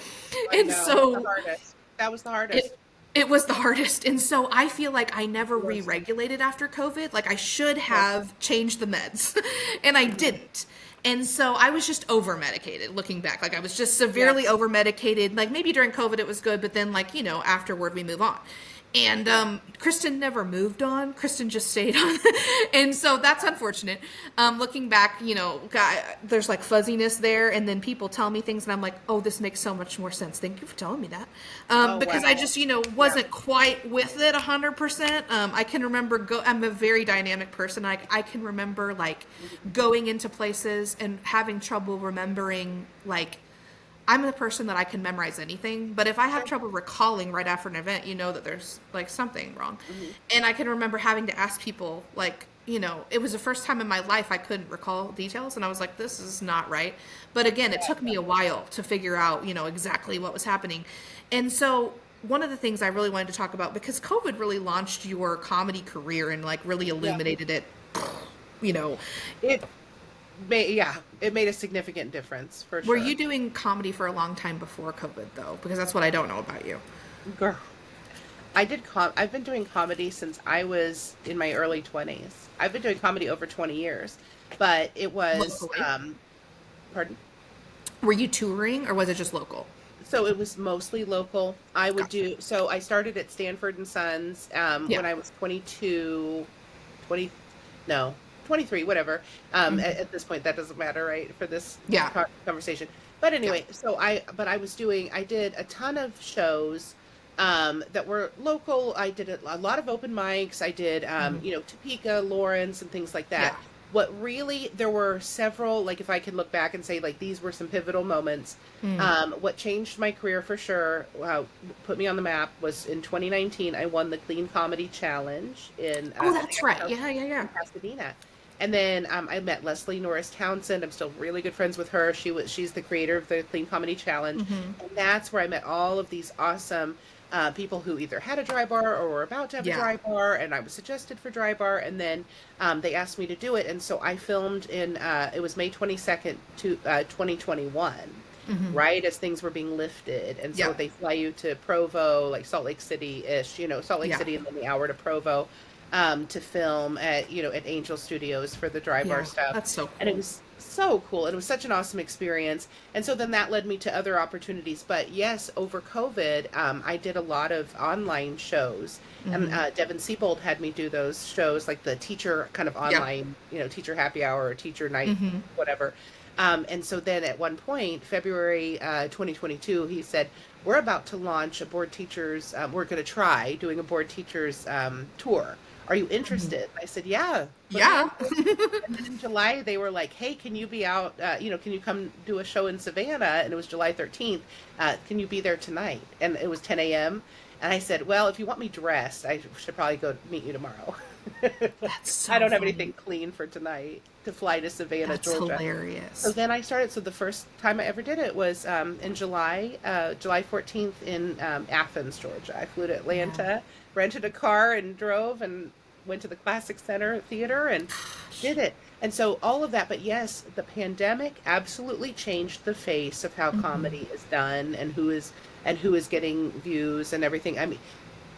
I And know, so the hardest. That was the hardest. it was the hardest. And so I feel like I never Worst. re-regulated after COVID. I should have changed the meds and I didn't. And so I was just over medicated looking back. I was just severely over medicated. Maybe during COVID it was good, but then afterward we move on. And Kristin never moved on. Kristin just stayed on. And so that's unfortunate. Looking back, there's fuzziness there. And then people tell me things and I'm like, oh, this makes so much more sense. Thank you for telling me that. Because wow. I just, wasn't quite with it 100%. I can remember, I'm a very dynamic person. I can remember going into places and having trouble remembering I'm the person that I can memorize anything, but if I have trouble recalling right after an event, you know that there's like something wrong. Mhm. And I can remember having to ask people, like, it was the first time in my life I couldn't recall details, and I was like, this is not right. But again, it took me a while to figure out, exactly what was happening. And so one of the things I really wanted to talk about, because COVID really launched your comedy career and like really Yeah. illuminated it, you know, It it made a significant difference for were sure. you doing comedy for a long time before COVID though? Because that's what I don't know about you. Girl, I've been doing comedy since I was in my early 20s. I've been doing comedy over 20 years, but it was Locally. pardon. Were you touring or was it just local? So it was mostly local. Gotcha. So I started at Stanford and Sons Yeah. when I was 22, 20, no, 23, whatever. Mhm. At this point, that doesn't matter, right, for this Yeah. conversation. But Yeah. anyway, but I did a ton of shows that were local. I did a lot of open mics. I did, Mhm. Topeka, Lawrence, and things like that. Yeah. There were several, like if I could look back and say, like, these were some pivotal moments. Mm. What changed my career for sure, put me on the map, was in 2019, I won the Clean Comedy Challenge in Oh, at the that's Art right. House Yeah, yeah, yeah. in Pasadena. And then I met Leslie Norris Townsend. I'm still really good friends with her. She's the creator of the Clean Comedy Challenge, Hmm. and that's where I met all of these awesome people who either had a dry bar or were about to have a Yeah. dry bar, and I was suggested for dry bar, and then they asked me to do it, and so I filmed in it was May 22nd to 2021, Hmm. right as things were being lifted, and so Yeah. they fly you to Provo, like Salt Lake City ish, Salt Lake Yeah. City, and then the hour to Provo to film at Angel Studios for the dry bar Yeah. stuff. That's so And it cool. was so cool. And it was such an awesome experience. And so then that led me to other opportunities. But yes, over COVID, I did a lot of online shows. And Hmm. Devin Siebold had me do those shows, like the teacher kind of Yeah. online, teacher happy hour or teacher night, Hmm. whatever. And so then at one point, February 2022, he said, we're about to launch a board teachers, we're going to try doing a board teachers tour. Are you Hmm. interested? I said, yeah, put me Yeah. on board. And then in July, they were like, hey, can you be out, can you come do a show in Savannah? And it was July 13th. Can you be there tonight? And it was 10 a.m. And I said, well, if you want me dressed, I should probably go meet you tomorrow. That's I so don't have funny. anything clean for tonight to fly to Savannah, That's Georgia. So hilarious. then I started. So the first time I ever did it was in July 14th in Athens, Georgia. I flew to Yeah. Atlanta, rented a car, and drove and went to the Classic Center Theater and did it. And so all of that. But yes, the pandemic absolutely changed the face of how Hmm. comedy is done and who is getting views and everything. I mean,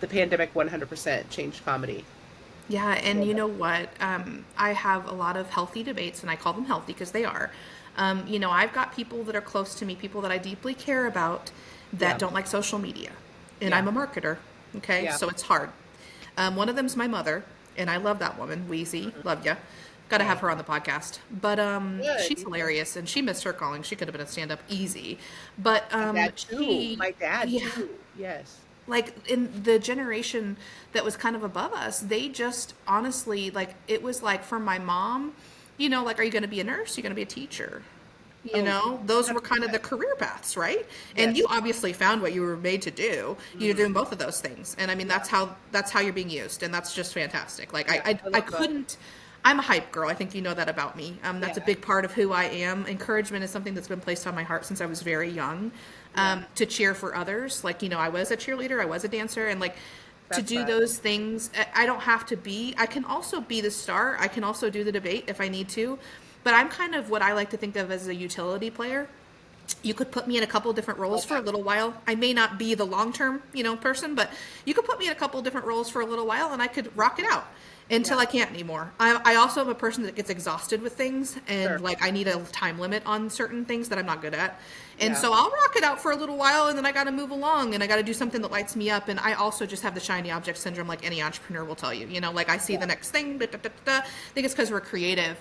the pandemic 100% changed comedy. Yeah, and you know what? I have a lot of healthy debates, and I call them healthy because they are. I've got people that are close to me, people that I deeply care about that Yeah, don't like social media. And yeah, I'm a marketer, okay? yeah. So it's hard. One of them's my mother, and I love that woman, Wheezy. Mhm. Love ya. Got to have Right. her on the podcast. But Good. she's You should. hilarious, and she missed her calling. She could have been a stand up easy. But My dad too. she, My dad yeah, too. Yes. like in the generation that was kind of above us, they just honestly, like, it was like for my mom, like, are you going to be a nurse, you're going to be a teacher, Oh, those were kind of 100%. the career paths, right? And you Yes. obviously found what you were made to do. You're Hmm. doing both of those things, and I mean, Yeah. that's how you're being used, and that's just fantastic. Like, Yeah. I I love both. couldn't. I'm a hype girl. I think you know that about me. That's a Yeah. big part of who I am. Encouragement is something that's been placed on my heart since I was very young. Yeah. To cheer for others, like, I was a cheerleader, I was a dancer, and like, to That's do right. those things, I don't have to be. I can also be the star. I can also do the debate if I need to, but I'm kind of what I like to think of as a utility player. You could put me in a couple different roles Love for a that. little while. I may not be the long term, person, but you could put me in a couple different roles for a little while and I could rock it out until Yeah. I can't anymore. I also am a person that gets exhausted with things, and Sure. like, I need a time limit on certain things that I'm not good at. And Yeah. so I'll rock it out for a little while, and then I got to move along, and I got to do something that lights me up. And I also just have the shiny object syndrome, like any entrepreneur will tell you. Like, I see Yeah. the next thing. Da, da, da, da, da. I think it's because we're creative.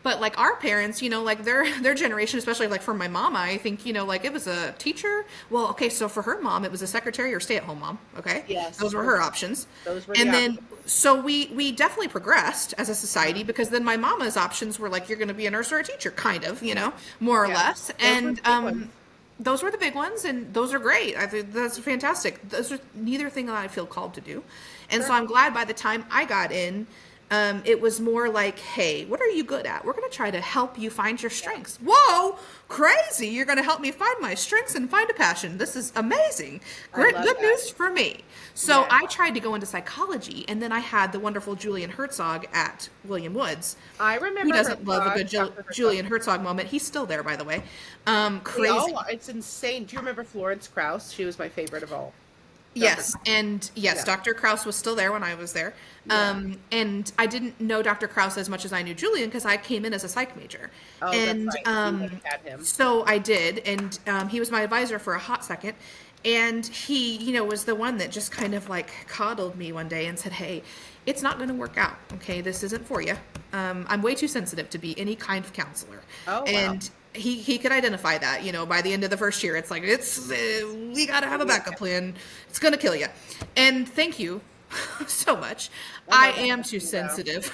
But like our parents, like their generation, especially like for my mama, I think, like, it was a teacher. Well, okay, so for her mom, it was a secretary or stay-at-home mom. Okay, Yes. those were her options. Those were the And then options. so we definitely progressed as a society, because then my mama's options were like, you're going to be a nurse or a teacher, kind of, more or Yeah. less. Those were And the big ones. those were the big ones, and those are great. I think that's fantastic. Those are neither thing that I feel called to do. And so Sure. I'm glad by the time I got in, it was more like, hey, what are you good at? We're going to try to help you find your strengths. Whoa, crazy. You're going to help me find my strengths and find a passion. This is amazing. I Great, love good that. news for me. So Yeah. I tried to go into psychology, and then I had the wonderful Julian Herzog at William Woods. I Who remember doesn't love a Herzog, good Dr. Herzog. Julian Herzog moment? He's still there, by the way. They Crazy. all are. It's insane. Do you remember Florence Krauss? She was my favorite of all. Dr. Yes, and yes, Yeah. Dr. Kraus was still there when I was there. Yeah. And I didn't know Dr. Kraus as much as I knew Julian because I came in as a psych major. Oh, And that's right. You would have had him. so I did, and he was my advisor for a hot second. And he, was the one that just kind of like coddled me one day and said, "Hey, it's not going to work out. Okay, this isn't for you. I'm way too sensitive to be any kind of counselor." Oh, wow. And he could identify that, by the end of the first year, it's like, we got to have a backup plan. It's going to kill you. And thank you so much. I am too sensitive.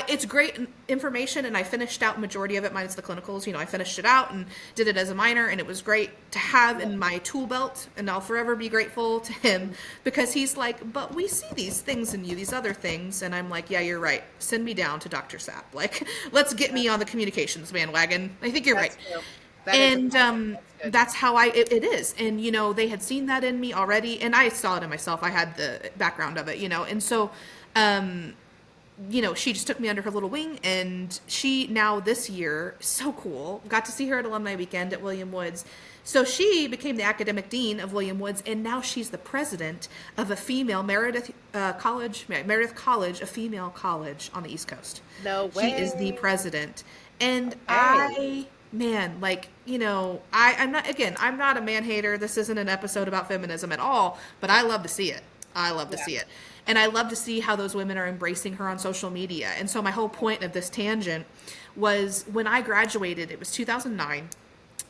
It's great information, and I finished out majority of it minus the clinicals. I finished it out and did it as a minor, and it was great to have in my tool belt, and I'll forever be grateful to him because he's like, but we see these things in you, these other things, and I'm like, yeah, you're right. Send me down to Dr. Sapp. Like, let's get me on the communications bandwagon. I think you're right. That's true. That is And that's good. that's how it is. And they had seen that in me already, and I saw it in myself. I had the background of it, and so she just took me under her little wing, and she now this year, so cool, got to see her at alumni weekend at William Woods. So she became the academic dean of William Woods, and now she's the president of a female Meredith College, a female college on the East Coast. No She is the way. president. And Hey. man, like, I'm not a man hater. This isn't an episode about feminism at all, but I love to see it. I love to Yeah. see it. And I love to see how those women are embracing her on social media. And so my whole point of this tangent was when I graduated, it was 2009.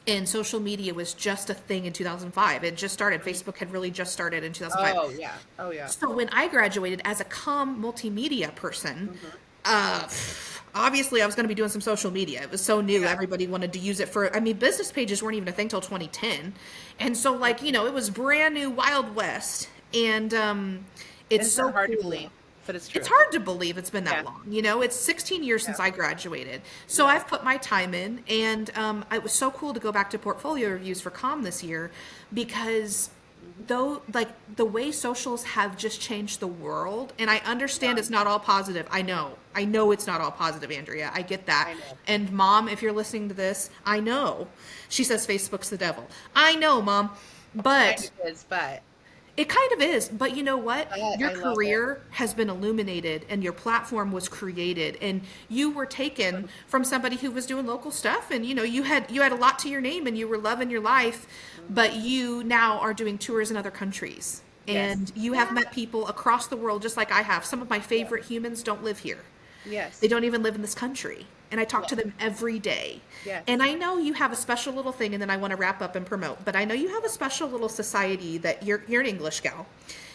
And social media was just a thing in 2005. It just started. Facebook had really just started in 2005. Oh yeah. Oh yeah. So when I graduated as a multimedia person, obviously I was going to be doing some social media. It was so new. Yeah. Everybody wanted to use it business pages weren't even a thing till 2010. And so it was brand new Wild West. And it's It's so hard to cool. believe, but it's true. It's hard to believe it's been that Yeah. long. It's 16 years since Yeah. I graduated. So I've put my time in, and it was so cool to go back to portfolio reviews for COM this year because though the way socials have just changed the world, and I understand it's not all positive. I know it's not all positive, Andrea. I get that. I know. And Mom, if you're listening to this, I know. She says Facebook's the devil. I know, Mom. But It is, but it kind of is, but you know what? Your I love career has been illuminated and your platform was created, and you were taken from somebody who was doing local stuff, and you had a lot to your name and you were loving your life, but you now are doing tours in other countries. Yes. And you have met people across the world just like I have. Some of my favorite humans don't live here. yes. They don't even live in this country. And I talk to them every day. Yes. And I know you have a special little thing, and then I want to wrap up and promote, but I know you have a special little society that you're an English gal.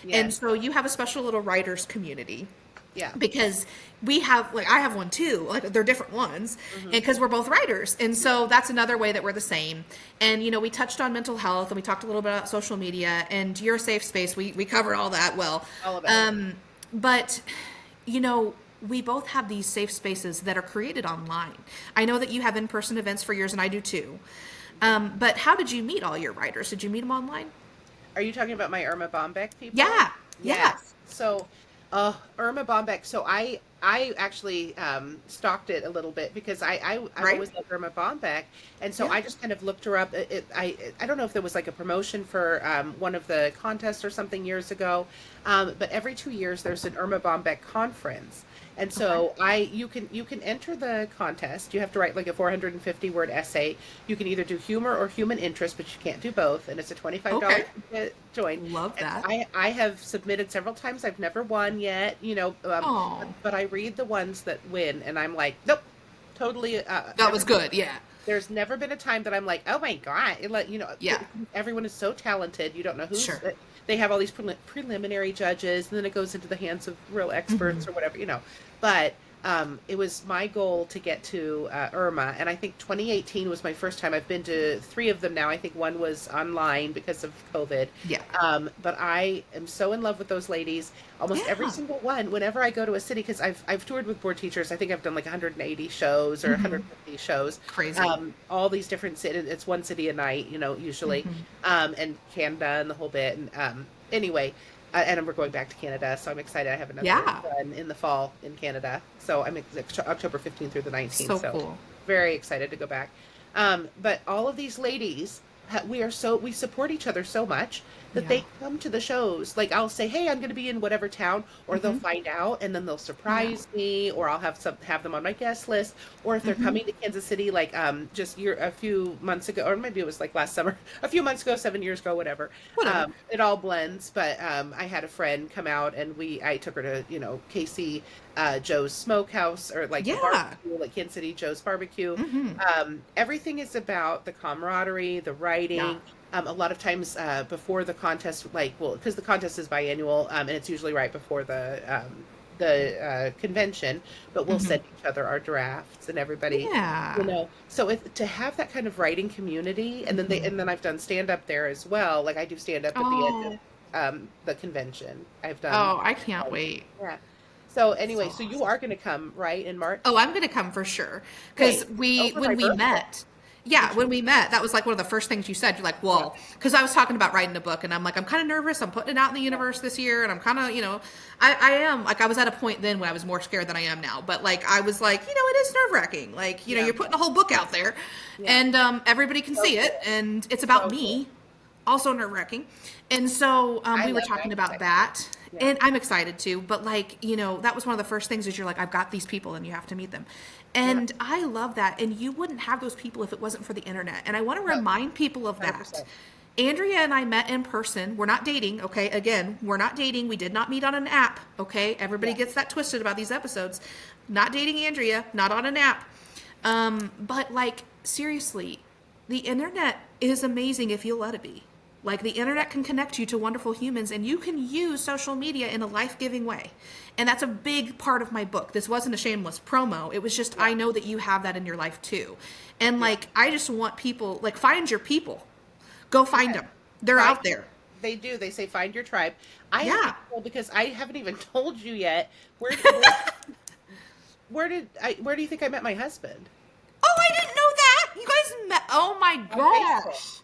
And Yes. so you have a special little writers community. Yeah. Because we have, I have one too, they're different ones, Mm-hmm. and because we're both writers. And so that's another way that we're the same. And, we touched on mental health, and we talked a little bit about social media, and you're a safe space. We covered all that well. All of it. But, we both have these safe spaces that are created online. I know that you have in-person events for yours, and I do too. But how did you meet all your writers? Did you meet them online? Are you talking about my Irma Bombeck people? Yeah. Yeah. Yes. So, Irma Bombeck. So I actually stalked it a little bit because I Right. always loved Irma Bombeck, and so Yeah. I just kind of looked her up. I don't know if there was like a promotion for one of the contests or something years ago, but every 2 years there's an Irma Bombeck conference. And so you can enter the contest. You have to write like a 450 word essay. You can either do humor or human interest, but you can't do both. And it's a $25 to join. Love And that. I have submitted several times. I've never won yet, Aw. but I read the ones that win, and I'm like, nope, totally. That was good. Yeah. There's never been a time that I'm like, oh my God, Yeah. everyone is so talented. You don't know who's. Sure. They have all these preliminary judges, and then it goes into the hands of real experts or whatever, But it was my goal to get to Irma, and I think 2018 was my first time. I've been to 3 of them now. I think one was online because of COVID. Yeah. But I am so in love with those ladies. Almost every Yeah. single one. Whenever I go to a city, because I've toured with board teachers. I think I've done like 180 shows or 150 shows. Crazy. All these different cities. It's one city a night, usually, and Canada and the whole bit. And anyway. And we're going back to Canada, so I'm excited. I have another one in the fall in Canada. So I'm October 15th through the 19th. So cool. Very excited to go back. But all of these ladies, we support each other so much that they come to the shows. Like I'll say, hey, I'm going to be in whatever town, or they'll find out and then they'll surprise me, or I'll have them on my guest list. Or if they're coming to Kansas City, like just a few months ago, or maybe it was like last summer, a few months ago, 7 years ago, whatever. It all blends. But I had a friend come out, and I took her to Casey Joe's Smokehouse, or like barbecue, like Kansas City Joe's Barbecue. Everything is about the camaraderie, the writing. Yeah. A lot of times before the contest, because the contest is biannual, and it's usually right before the convention, but we'll send each other our drafts and everybody, So to have that kind of writing community, and then I've done stand up there as well. Like I do stand up at the end of the convention. I've done. Oh, I can't wait. Yeah. So anyway, so you are going to come, right, in March? Oh, I'm going to come for sure. Because when we met, that was like one of the first things you said. You're like, well, because I was talking about writing a book, and I'm like, I'm kind of nervous. I'm putting it out in the universe this year, and I'm kind of, I am. Like, I was at a point then when I was more scared than I am now. But, like, I was like, it is nerve-wracking. Like, you're putting a whole book out there, and everybody can see it, and it's about me. Also nerve-wracking. And so we were talking about that. Yeah. And I'm excited too, but that was one of the first things is you're like, I've got these people and you have to meet them. And I love that. And you wouldn't have those people if it wasn't for the internet. And I want to remind people of that. 100%. Andrea and I met in person. We're not dating, okay? Again, we're not dating. We did not meet on an app, okay? Everybody gets that twisted about these episodes. Not dating Andrea, not on an app. But seriously, the internet is amazing if you let it be. Like, the internet can connect you to wonderful humans, and you can use social media in a life-giving way. And that's a big part of my book. This wasn't a shameless promo. It was just, I know that you have that in your life too. And I just want people, find your people. Go find them. They're out there. They do. They say, find your tribe. Because I haven't even told you yet. Where do you think I met my husband? Oh, I didn't know that. You guys met. Oh my gosh.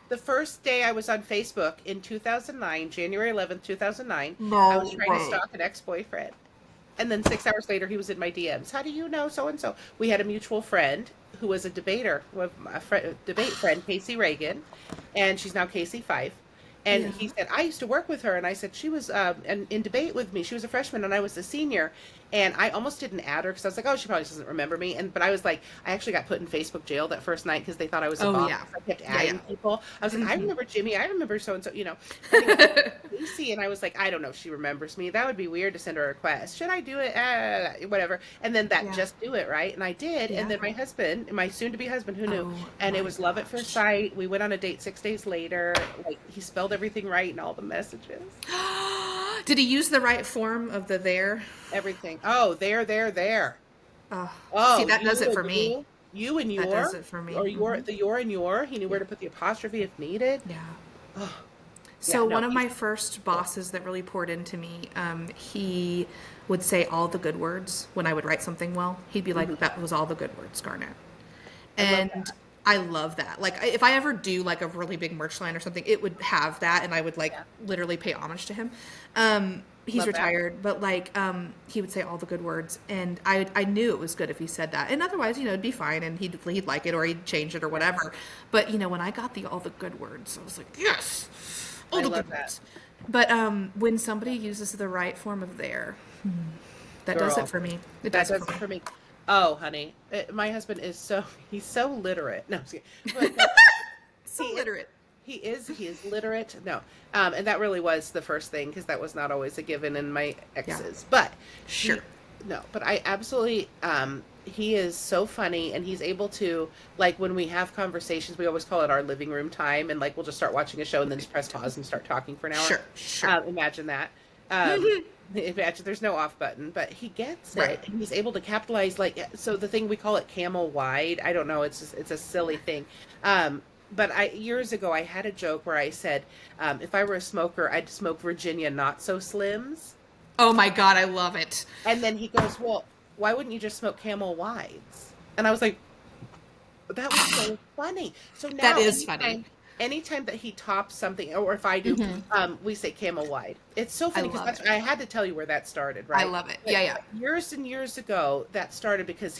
The first day I was on Facebook in 2009, January 11th, 2009, no I was trying way. to stalk an ex-boyfriend. And then 6 hours later, he was in my DMs. How do you know so-and-so? We had a mutual friend who was a debater, debate friend, Casey Reagan, and she's now Casey Fife. And he said, I used to work with her. And I said, she was in debate with me. She was a freshman and I was a senior. And I almost didn't add her because I was like, oh, she probably doesn't remember me. But I was like, I actually got put in Facebook jail that first night because they thought I was a bomb. I kept adding people. I was like, I remember Jimmy. I remember so-and-so, Anyway, Lucy, and I was like, I don't know if she remembers me. That would be weird to send her a request. Should I do it? Whatever. And then just do it, right? And I did. And then my husband, my soon-to-be husband, who knew? And it was love at first sight. We went on a date 6 days later. He spelled everything right in all the messages. Did he use the right form of the there? Everything. Oh, there. Oh, see, that does it for me. You and your. That does it for me. Or your and your. He knew where to put the apostrophe if needed. Yeah. Oh. So one of my first bosses that really poured into me, he would say all the good words when I would write something well. He'd be like, that was all the good words, Garnet. And I love that. If I ever do a really big merch line or something, it would have that, and I would literally pay homage to him. He's retired, but he would say all the good words, and I knew it was good if he said that. And otherwise, it'd be fine, and he'd like it or he'd change it or whatever. But when I got all the good words, I was like, yes, all the good words. But when somebody uses the right form of there, that does it for me. It does it for me. Oh, honey, my husband is he's so literate. No, I'm just kidding. So literate. He is literate. No. And that really was the first thing, because that was not always a given in my exes. But but I absolutely, he is so funny, and he's able to, when we have conversations, we always call it our living room time, and we'll just start watching a show and then just press pause and start talking for an hour. Sure. Imagine that. Imagine there's no off button, but he gets it, Right. and he's able to capitalize. Like, so the thing we call it camel wide. I don't know. It's just, it's a silly thing. But I years ago I had a joke where I said, if I were a smoker, I'd smoke Virginia not so slims. Oh my God, I love it. And then he goes, well, why wouldn't you just smoke camel wides? And I was like, that was so funny. So now That is funny. anytime that he tops something, or if I do, we say camel wide. It's so funny because love that's it. I had to tell you where that started, right? I love it. But Yeah, yeah. years and years ago, that started because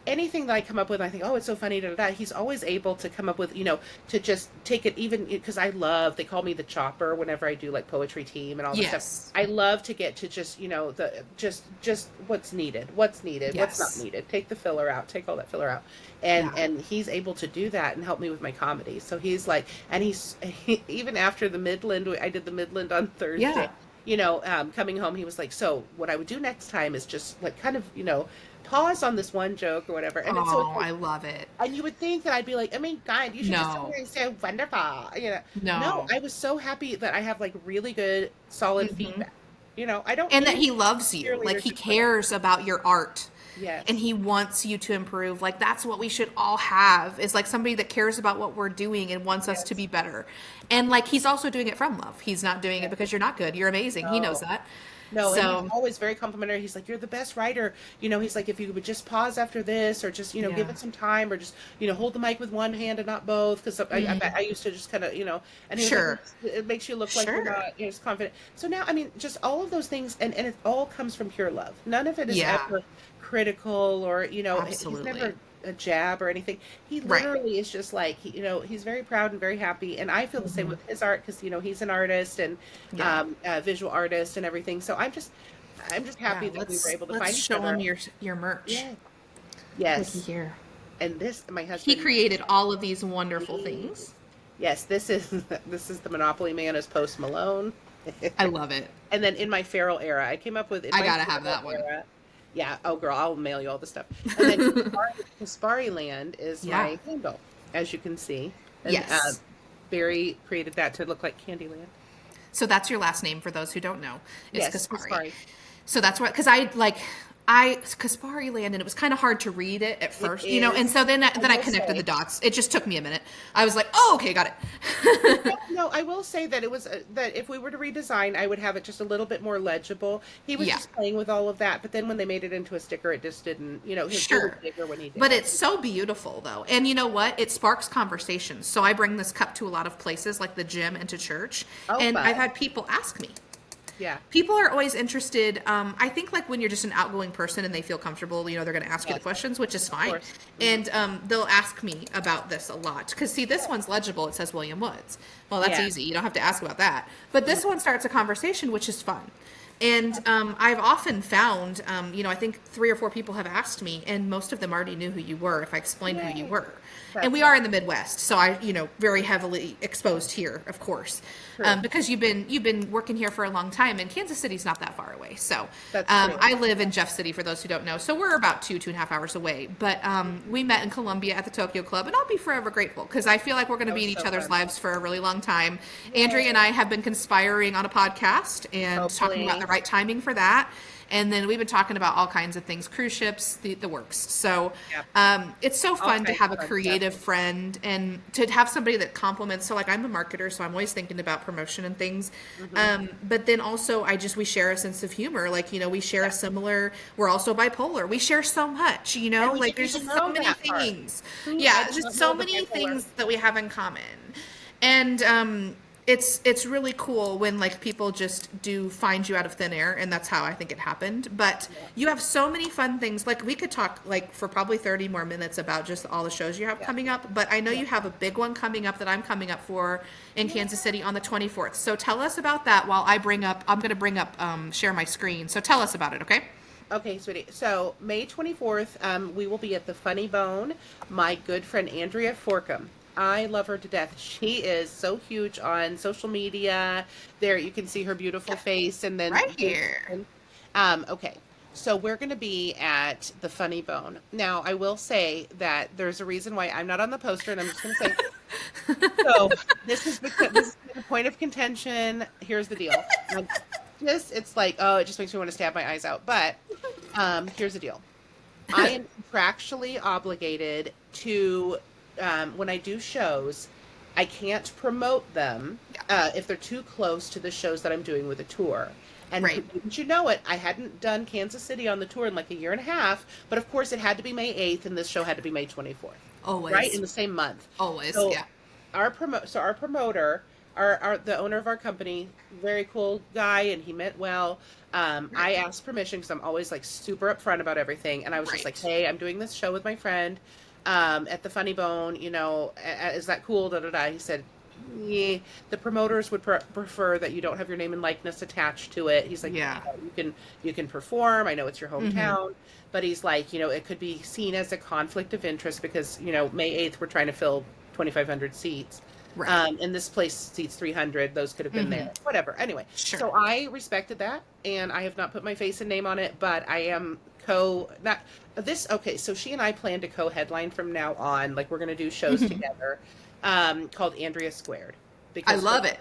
anything that I come up with, I think, oh, it's so funny, he's always able to come up with, to just take it, even because they call me the chopper whenever I do like poetry team and all this Yes. stuff. I love to get to just, just what's needed, what's Yes. not needed. Take the filler out, take all that filler out. And he's able to do that and help me with my comedy. So he's like, and even after the Midland, I did the Midland on Thursday. Yeah. Coming home, he was like, so what I would do next time is just like kind of, pause on this one joke or whatever. And it's so I love it. and you would think that I'd be like, God, you should just No. sit here and say wonderful. No. No, I was so happy that I have like really good, solid feedback. I don't. And that need he loves you. cheerleaders Like, he to- cares about your art. Yes. And he wants you to improve. Like, that's what we should all have, is like somebody that cares about what we're doing and wants us to be better. And like, he's also doing it from love. He's not doing it because you're not good. You're amazing. He knows that. No, So- and he's always very complimentary. He's like, you're the best writer. He's like, if you would just pause after this, or just, give Yeah. it some time, or just, hold the mic with one hand and not both. Because I used to just kind of, and he was Sure. like, it makes you look like you're Sure. not as confident. So now, I mean, just all of those things, and it all comes from pure love. None of it is Yeah. ever critical, or, Absolutely. he's never a jab or anything. He Right. literally is just like, he's very proud and very happy. And I feel the same with his art, because, he's an artist and Yeah. a visual artist and everything. So I'm just happy that we were able to let's find each show other. him your merch. Yeah. Looky Yes. here. And this, my He husband. created all of these wonderful things. Yes, this is the Monopoly Man as Post Malone. I love it. And then in my feral era, I came up with. I gotta have that one. Era, yeah. Oh, girl, I'll mail you all the stuff. And then Caspari Land is my handle, as you can see. And, Yes. Barry created that to look like Candyland. So that's your last name for those who don't know. It's Yes, Caspari. So that's what, because Caspari Land, and it was kind of hard to read it at first, and so then I will connected say- the dots. It just took me a minute. I was like, oh, okay, got it. No, I will say that it was that if we were to redesign, I would have it just a little bit more legible. He was Yeah. just playing with all of that, but then when they made it into a sticker, it just didn't. His Sure. was bigger when he did. But it. it's so beautiful, though. And you know what? It sparks conversations. So I bring this cup to a lot of places, like the gym and to church. Oh, and fun. I've had people ask me. Yeah. People are always interested. I think like when you're just an outgoing person and they feel comfortable, they're going to ask you the questions, which is fine. course. And they'll ask me about this a lot. Because see, this one's legible. It says William Woods. Well, that's Yeah. easy. You don't have to ask about that. But this one starts a conversation, which is fun. And I've often found, I think 3 or 4 people have asked me, and most of them already knew who you were if I explained who you Yay. were. That's And we are in the Midwest, so I, very heavily exposed here, of course, True. because you've been working here for a long time, and Kansas City's not that far away. So That's true. I live in Jeff City, for those who don't know. So we're about 2.5 hours away. But we met in Columbia at the Tokyo Club, and I'll be forever grateful because I feel like we're going to be in each so other's fun. lives for a really long time. Andrea and I have been conspiring on a podcast and talking about Hopefully. the right timing for that. And then we've been talking about all kinds of things, cruise ships, the works. So it's so fun to kinds have a of fun creative stuff. friend and to have somebody that compliments. So like I'm a marketer, so I'm always thinking about promotion and things. But then also we share a sense of humor. Like, we share a similar, we're also bipolar. We share so much, we like didn't there's just even so know many that part. things. Who- Yeah, I just don't so know the many bipolar. things that we have in common. And it's really cool when like people just do find you out of thin air, and that's how I think it happened. But you have so many fun things. Like we could talk like for probably 30 more minutes about just all the shows you have coming up. But I know you have a big one coming up that I'm coming up for in Kansas City on the 24th. So tell us about that while I'm going to bring up share my screen. So tell us about it, okay? Okay, sweetie. So May 24th, we will be at the Funny Bone. My good friend Andrea Forkham. I love her to death. She is so huge on social media. There, you can see her beautiful face, and then Right here. Okay, so we're going to be at the Funny Bone. Now, I will say that there's a reason why I'm not on the poster, and I'm just going to say. So this is because this is a point of contention. Here's the deal. it's like, oh, it just makes me want to stab my eyes out. But here's the deal. I am contractually obligated to, when I do shows, I can't promote them Yeah. if they're too close to the shows that I'm doing with a tour. And Right. didn't you know it? I hadn't done Kansas City on the tour in like a year and a half, but of course it had to be May 8th, and this show had to be May 24th, right? In Always. the same month. Always. So Yeah. our promoter, our the owner of our company, very cool guy, and he meant well. I Right. asked permission because I'm always like super upfront about everything, and I was just like, Right. "Hey, I'm doing this show with my friend at the Funny Bone. Is that cool?" Da da da. He said, "Yeah, the promoters would prefer that you don't have your name and likeness attached to it." He's like, Yeah. you can perform. I know it's your Mm-hmm. hometown." But he's like, it could be seen as a conflict of interest because, May 8th, we're trying to fill 2,500 seats. Right. And this place seats 300. Those could have been Mm-hmm. there. Whatever. Anyway, Sure. so I respected that, and I have not put my face and name on it, but I am not this. Okay, so she and I plan to co-headline from now on. Like, we're going to do shows Mm-hmm. together, called Andrea Squared. I Because love it.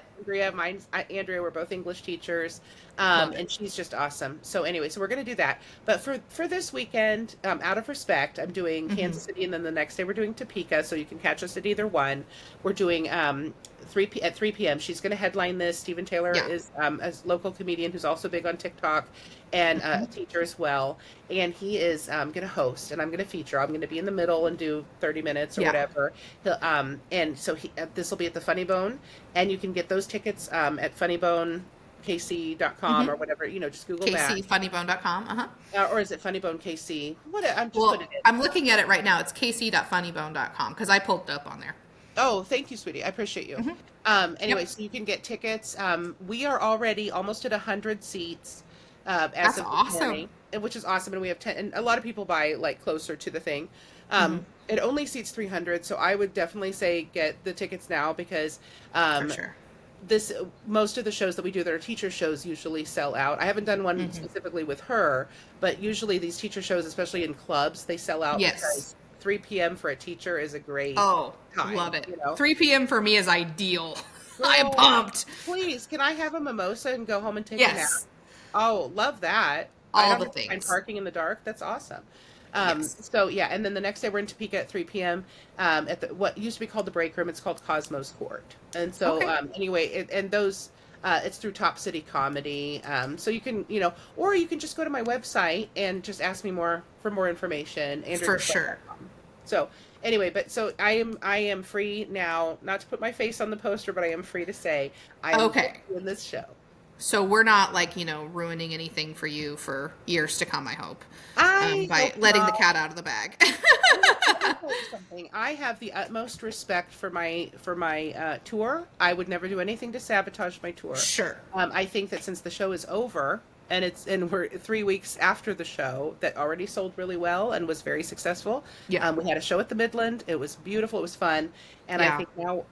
Andrea, we're both English teachers, Love it. and she's just awesome. So anyway, so we're going to do that. But for this weekend, out of respect, I'm doing Mm-hmm. Kansas City, and then the next day we're doing Topeka. So you can catch us at either one. We're doing at 3 p.m. She's going to headline this. Stephen Taylor Yeah. is a local comedian who's also big on TikTok, and Mm-hmm. a teacher as well. And he is going to host, and I'm going to feature. I'm going to be in the middle and do 30 minutes or Yeah. whatever. And so this will be at the Funny Bone, and you can get those tickets at funnybonekc.com Mm-hmm. or whatever. Just Google that. KCfunnybone.com. Uh-huh. Or is it Funnybone KC? I'm just Well, putting it in. I'm looking at it right now. It's kc.funnybone.com because I pulled it up on there. Oh, thank you, sweetie. I appreciate you. Mm-hmm. Anyway, Yep. so you can get tickets. We are already almost at 100 seats as That's of this awesome. morning, which is awesome. And we have 10, and a lot of people buy like closer to the thing. Mm-hmm. It only seats 300, so I would definitely say get the tickets now because For sure. most of the shows that we do that are teacher shows usually sell out. I haven't done one Mm-hmm. specifically with her, but usually these teacher shows, especially in clubs, they sell out Yes. because 3 p.m. for a teacher is a great Oh, time. love it. 3 3 p.m. for me is ideal. I am Girl, pumped. please, can I have a mimosa and go home and take a nap? Yes. Oh, love that. I All don't the have to find things. parking in the dark. That's awesome. Yes. So yeah, and then the next day we're in Topeka at 3 p.m. At what used to be called the break room. It's called Cosmos Court. And so Okay. anyway, and those it's through Top City Comedy. So you can, or you can just go to my website and just ask me for more information. For sure. So anyway, but so I am free now, not to put my face on the poster, but I am free to say I am Okay. in this show. So we're not ruining anything for you for years to come, I hope, I by don't letting the know. cat out of the bag. Let me tell you something. I have the utmost respect for my tour. I would never do anything to sabotage my tour. Sure. I think that since the show is over and we're 3 weeks after the show that already sold really well and was very successful. Yeah. We had a show at the Midland. It was beautiful. It was fun, and Yeah.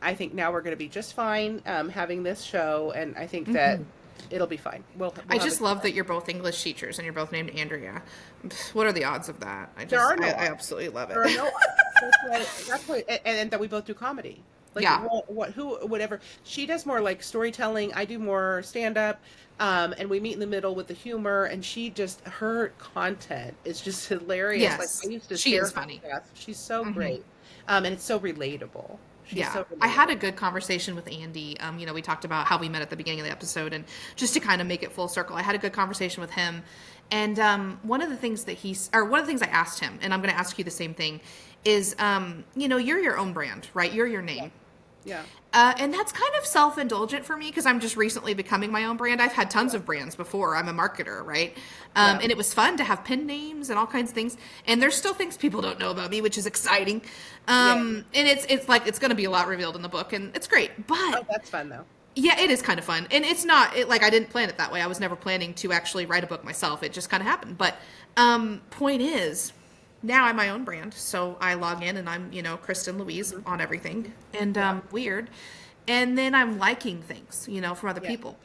I think now we're going to be just fine having this show, and I think that it'll be fine. I just love that you're both English teachers and you're both named Andrea. What are the odds of that? There are no I odds. absolutely love There are it. no that's why and that we both do comedy. Like, Yeah. whatever. She does more like storytelling. I do more stand up. And we meet in the middle with the humor, and her content is just hilarious. Yes. Like, I used to She stare is her funny. death. She's so Mhm. great. And it's so relatable. She's Yeah, so I had relatable. a good conversation with Andy. We talked about how we met at the beginning of the episode, and just to kind of make it full circle, I had a good conversation with him. And one of the things I asked him, and I'm going to ask you the same thing, is you're your own brand, right? You're your name. Yeah. And that's kind of self-indulgent for me because I'm just recently becoming my own brand. I've had tons of brands before. I'm a marketer, right? Yeah. And it was fun to have pen names and all kinds of things. And there's still things people don't know about me, which is exciting. And it's like it's going to be a lot revealed in the book, and it's great. But Oh, that's fun though. yeah, it is kind of fun. And it's not like I didn't plan it that way. I was never planning to actually write a book myself. It just kind of happened. But point is, now I'm my own brand. So I log in and I'm, Kristin Louise on everything. And weird. And then I'm liking things, from other Yeah. people.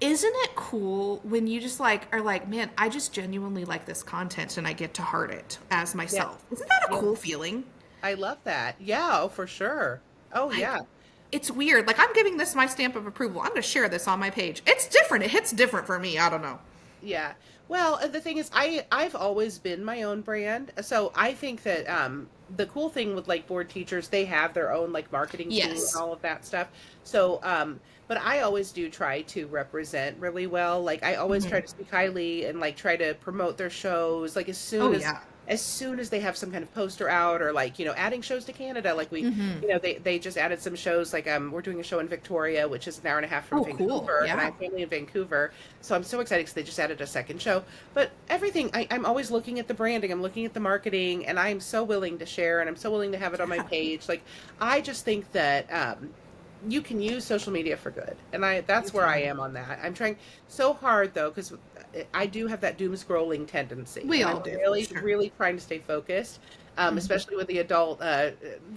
Isn't it cool when you just are like, man, I just genuinely like this content and I get to heart it as myself? Isn't that a Yeah. cool feeling? I love that. Yeah, oh, for sure. Oh, Like, yeah. it's weird. Like, I'm giving this my stamp of approval. I'm going to share this on my page. It's different. It hits different for me. I don't know. Yeah. Well, the thing is, I've always been my own brand, so I think that the cool thing with like board teachers, they have their own like marketing team and Yes. all of that stuff. So, but I always do try to represent really well. Like I always try Hmm. to speak highly and like try to promote their shows. Like Oh, yeah. as soon as they have some kind of poster out or like adding shows to Canada, like we Hmm. they just added some shows. Like we're doing a show in Victoria, which is an hour and a half from Oh, cool. Vancouver, and I Yeah. have family in Vancouver, so I'm so excited because they just added a second show. But everything, I'm always looking at the branding, I'm looking at the marketing, and I'm so willing to share, and I'm so willing to have it on my page. Like I just think that you can use social media for good, and You that's where I can. am on that. I'm trying so hard though because I do have that doom scrolling tendency, We and all I'm do, for really sure. really trying to stay focused. Hmm. Especially with the adult,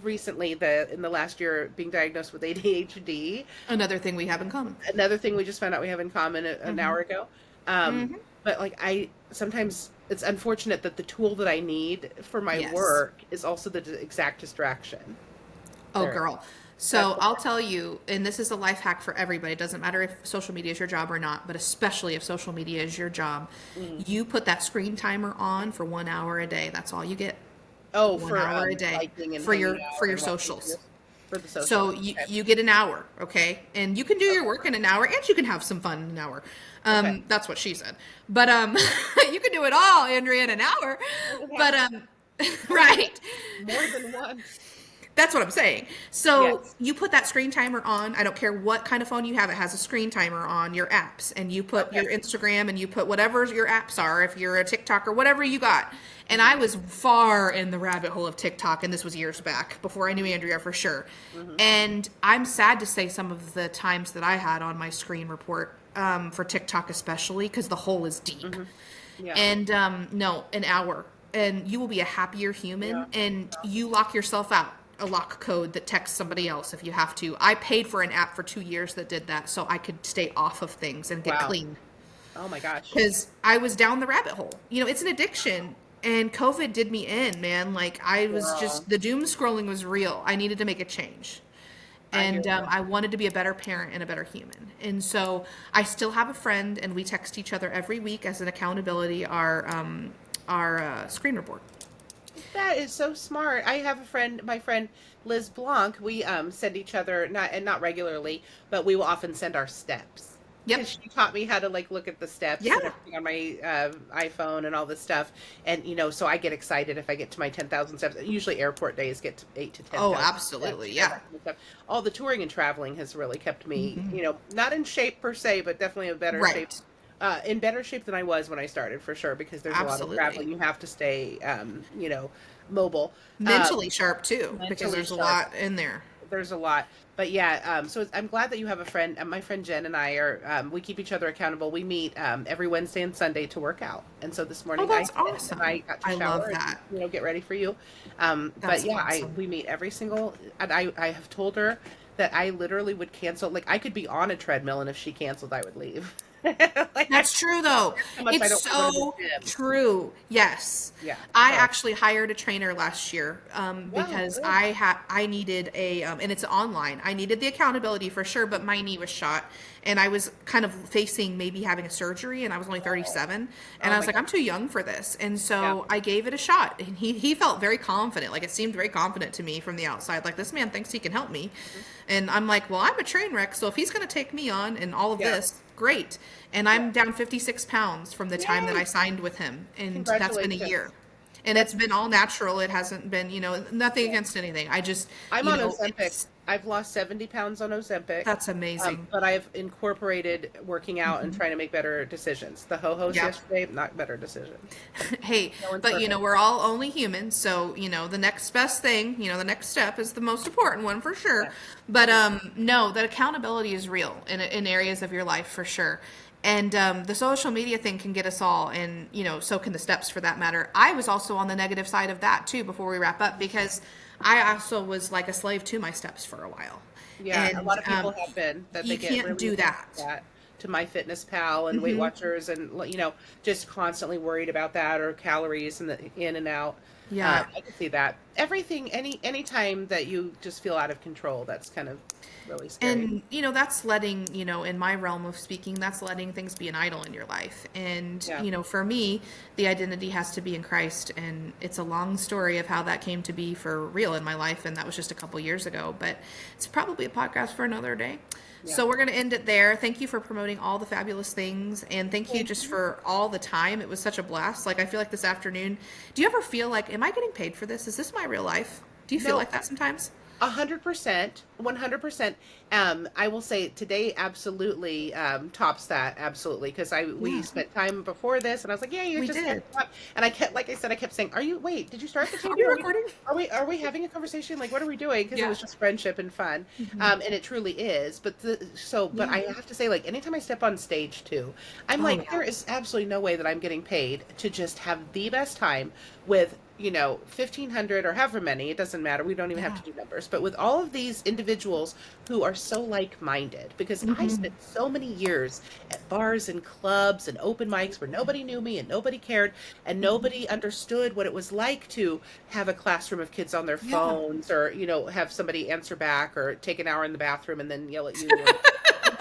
recently, in the last year, being diagnosed with ADHD. Another thing we have in common. Another thing we just found out we have in common an Hmm. hour ago. Um, Hmm. but like I sometimes it's unfortunate that the tool that I need for my Yes. work is also the exact distraction. Oh, There, girl. that's So I'll tell you, and this is a life hack for everybody. It doesn't matter if social media is your job or not, but especially if social media is your job, mm. you put that screen timer on for 1 hour a day. That's all you get. Oh, one for hour a day liking and for hanging for out your and watching socials. videos for the socials. So you, Okay. you get an hour, okay? And you can do your Okay. work in an hour and you can have some fun in an hour. Okay. That's what she said. But you can do it all, Andrea, in an hour. More than But half. right. More than one. That's what I'm saying. So Yes. you put that screen timer on. I don't care what kind of phone you have. It has a screen timer on your apps, and you put Okay. your Instagram and you put whatever your apps are. If you're a TikTok or whatever you got. And I Hmm. was far in the rabbit hole of TikTok, and this was years back before I knew Andrea for sure. Hmm. And I'm sad to say some of the times that I had on my screen report for TikTok, especially because the hole is deep. Hmm. Yeah. And no, an hour, and you will be a happier human, Yeah. and you lock yourself out. A lock code that texts somebody else if you have to. I paid for an app for 2 years that did that so I could stay off of things and get Wow. clean Oh my gosh. because I was down the rabbit hole. It's an addiction. And COVID did me in, man. Like, I was Girl, just, the doom scrolling was real. I needed to make a change. I hear And you. I wanted to be a better parent and a better human. And so I still have a friend, and we text each other every week as an accountability, our screen report. That is so smart. I have a friend, my friend Liz Blanc. We send each other not regularly, but we will often send our steps Yep. because she taught me how to like look at the steps and Yeah. everything on my iPhone and all this stuff. And so I get excited if I get to my 10,000 steps. Usually airport days get to 8 to 10,000 Oh, steps. absolutely. Yeah. That kind of stuff. All the touring and traveling has really kept me, Hmm. not in shape per se, but definitely in better shape. Right. In better shape than I was when I started, for sure, because there's a lot of Absolutely. traveling. You have to stay, mobile, Mentally sharp too, because mentally there's a sharp. lot in there. There's a lot, but yeah. I'm glad that you have a friend. My friend Jen and I we keep each other accountable. We meet every Wednesday and Sunday to work out, and so this Oh, morning that's and I awesome. got to I love shower that. and get ready for you. But That's yeah, awesome. we meet every single. And I have told her that I literally would cancel. Like I could be on a treadmill, and if she canceled, I would leave. Like That's true though. how much I It's don't want to go to so the gym. true. Yes. Yeah. I So actually hired a trainer last year wow, because good. I needed and it's online. I needed the accountability for sure, but my knee was shot and I was kind of facing maybe having a surgery, and I was only Oh, 37, and oh I my was like, God. I'm too young for this. And Yeah. so I gave it a shot, and he felt very confident. Like, it seemed very confident to me from the outside. Like, this man thinks he can help me. Mhm. And I'm like, well, I'm a train wreck, so if he's going to take me on and all of Yeah. this, great. And Yeah. I'm down 56 pounds from the time that I Yay! signed with him. And that's been a year. Congratulations. And it's That's been all natural. It hasn't been, nothing yeah. against anything. I just, I'm on Ozempic. it's, I've lost 70 pounds on Ozempic. that's amazing. But I've incorporated working out and Hmm. trying to make better decisions. The ho-hos Yep. yesterday, not better decision. Hey, No one's but perfect. we're all only humans, so the next best thing, the next step is the most important one for sure. Yeah. But no, that accountability is real in areas of your life for sure. And the social media thing can get us all, and so can the steps for that matter. I was also on the negative side of that too before we wrap up, because I also was like a slave to my steps for a while. Yeah, a And lot of people have been that they you get can't really do addicted that. to that. To MyFitnessPal and Weight Hmm. Watchers, and just constantly worried about that or calories and the in and out. Yeah. I can see that, everything, any time that you just feel out of control, that's kind of really scary. And, that's letting, in my realm of speaking, that's letting things be an idol in your life. And, Yeah. For me, the identity has to be in Christ. And it's a long story of how that came to be for real in my life. And that was just a couple years ago. But it's probably a podcast for another day. Yeah. So we're going to end it there. Thank you for promoting all the fabulous things. And thank you just for all the time. It was such a blast. Like, I feel like this afternoon, do you ever feel like, am I getting paid for this? Is this my real life? Do you feel like that sometimes? 100%, 100%. I will say today absolutely tops that, absolutely, because we spent time before this, and I was like, yeah, you're just did. up. And I kept, like I said, I kept saying, wait, did you start the tape? Are you recording? Are we having a conversation? Like, what are we doing? Because it was just friendship and fun, and it truly is. But I have to say, like, anytime I step on stage too, I'm there is absolutely no way that I'm getting paid to just have the best time with 1,500 or however many, it doesn't matter. We don't even have to do numbers, but with all of these individuals who are so like-minded, because I spent so many years at bars and clubs and open mics where nobody knew me and nobody cared and nobody understood what it was like to have a classroom of kids on their phones or, have somebody answer back or take an hour in the bathroom and then yell at you.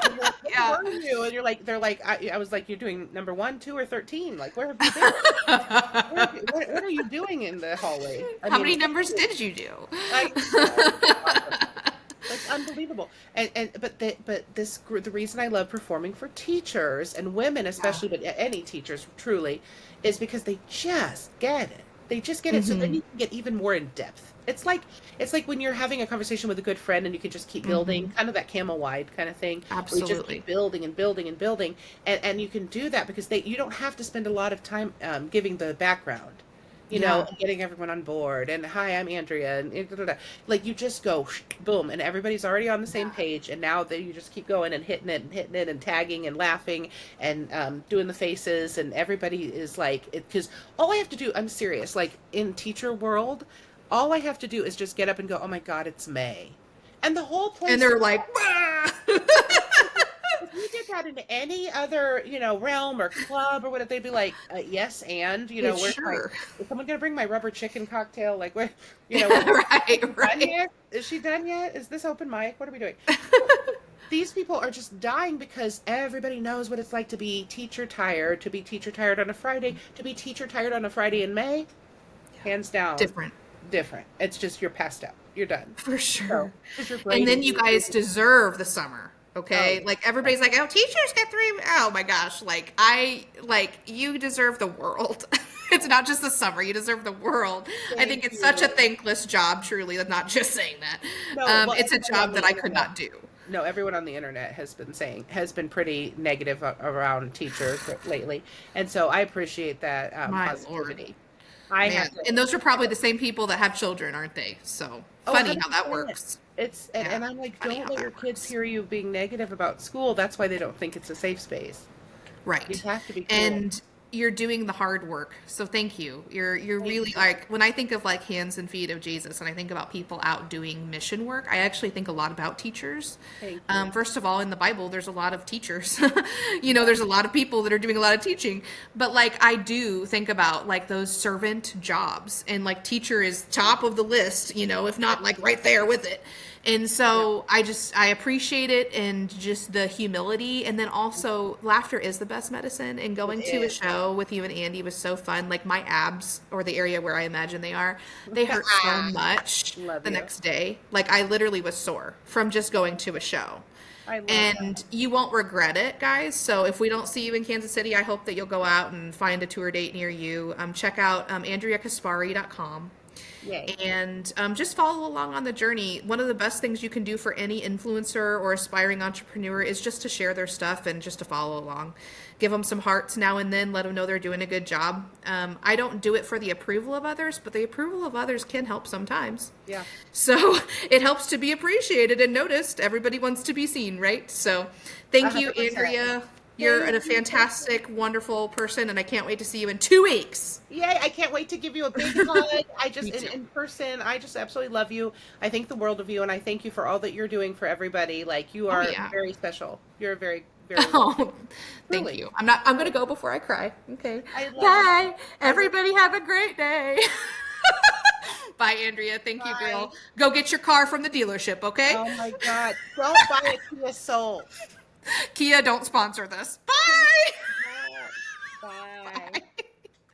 Where are you? And you're like, they're like, I was like, you're doing number 1, 2, or 13. Like, where have you been? What are you doing in the hallway? How many numbers did you do? It's unbelievable. But the reason I love performing for teachers and women especially, but any teachers truly, is because they just get it. They just get it. So then you can get even more in depth. It's like when you're having a conversation with a good friend and you can just keep building, kind of that camel wide kind of thing. Absolutely. You just keep building and building and building, and you can do that because you don't have to spend a lot of time giving the background, and getting everyone on board. And hi, I'm Andrea, and like you just go boom, and everybody's already on the same page. And now you just keep going and hitting it and tagging and laughing and doing the faces, and everybody is like, because all I have to do, I'm serious, like in teacher world. All I have to do is just get up and go, oh my God, it's May. And the whole place. And they're like, bah! If you did that in any other, realm or club or whatever, they'd be like, yes, and, we're sure. Is someone going to bring my rubber chicken cocktail? Like, where, right. Is she done yet? Is this open mic? What are we doing? These people are just dying because everybody knows what it's like to be teacher tired on a Friday, to be teacher tired on a Friday in May. Hands down. Different. It's just you're passed out. You're done. For sure. So, and then you guys deserve the summer. Okay. Like everybody's like, oh, teachers get 3. Oh my gosh. You deserve the world. It's not just the summer. You deserve the world. I think it's such a thankless job, truly. I'm not just saying that. No, it's a job that I could not do. No, everyone on the internet has been pretty negative around teachers lately. And so I appreciate that positivity. Lord. And those are probably the same people that have children, aren't they? So funny how that works. And I'm like, don't let your kids hear you being negative about school. That's why they don't think it's a safe space. Right. You have to be cool. And you're doing the hard work. So thank you. You're really like, when I think of like hands and feet of Jesus and I think about people out doing mission work, I actually think a lot about teachers. Thank you. First of all, in the Bible, there's a lot of teachers, there's a lot of people that are doing a lot of teaching, but like, I do think about like those servant jobs, and like teacher is top of the list, if not like right there with it. And so I appreciate it, and just the humility. And then also laughter is the best medicine, and going to a show with you and Andy was so fun. Like my abs, or the area where I imagine they hurt so much the next day. Like I literally was sore from just going to a show. And you won't regret it, guys. So if we don't see you in Kansas City, I hope that you'll go out and find a tour date near you. Check out AndreaCaspari.com. Yay. And just follow along on the journey. One of the best things you can do for any influencer or aspiring entrepreneur is just to share their stuff and just to follow along. Give them some hearts now and then. Let them know they're doing a good job. I don't do it for the approval of others, but the approval of others can help sometimes. Yeah. So it helps to be appreciated and noticed. Everybody wants to be seen, right? So thank 100%. You, Andrea. You're a fantastic, wonderful person, and I can't wait to see you in 2 weeks. Yay, I can't wait to give you a big hug. In person, I just absolutely love you. I think the world of you, and I thank you for all that you're doing for everybody. Like, you are very special. You're very, very thank you. I'm going to go before I cry. Okay. Bye. Everybody have a great day. Bye, Andrea. Thank you, Bye. girl. Go get your car from the dealership, okay? Oh my God. Don't buy a Kia Soul. Kia, don't sponsor this. Bye!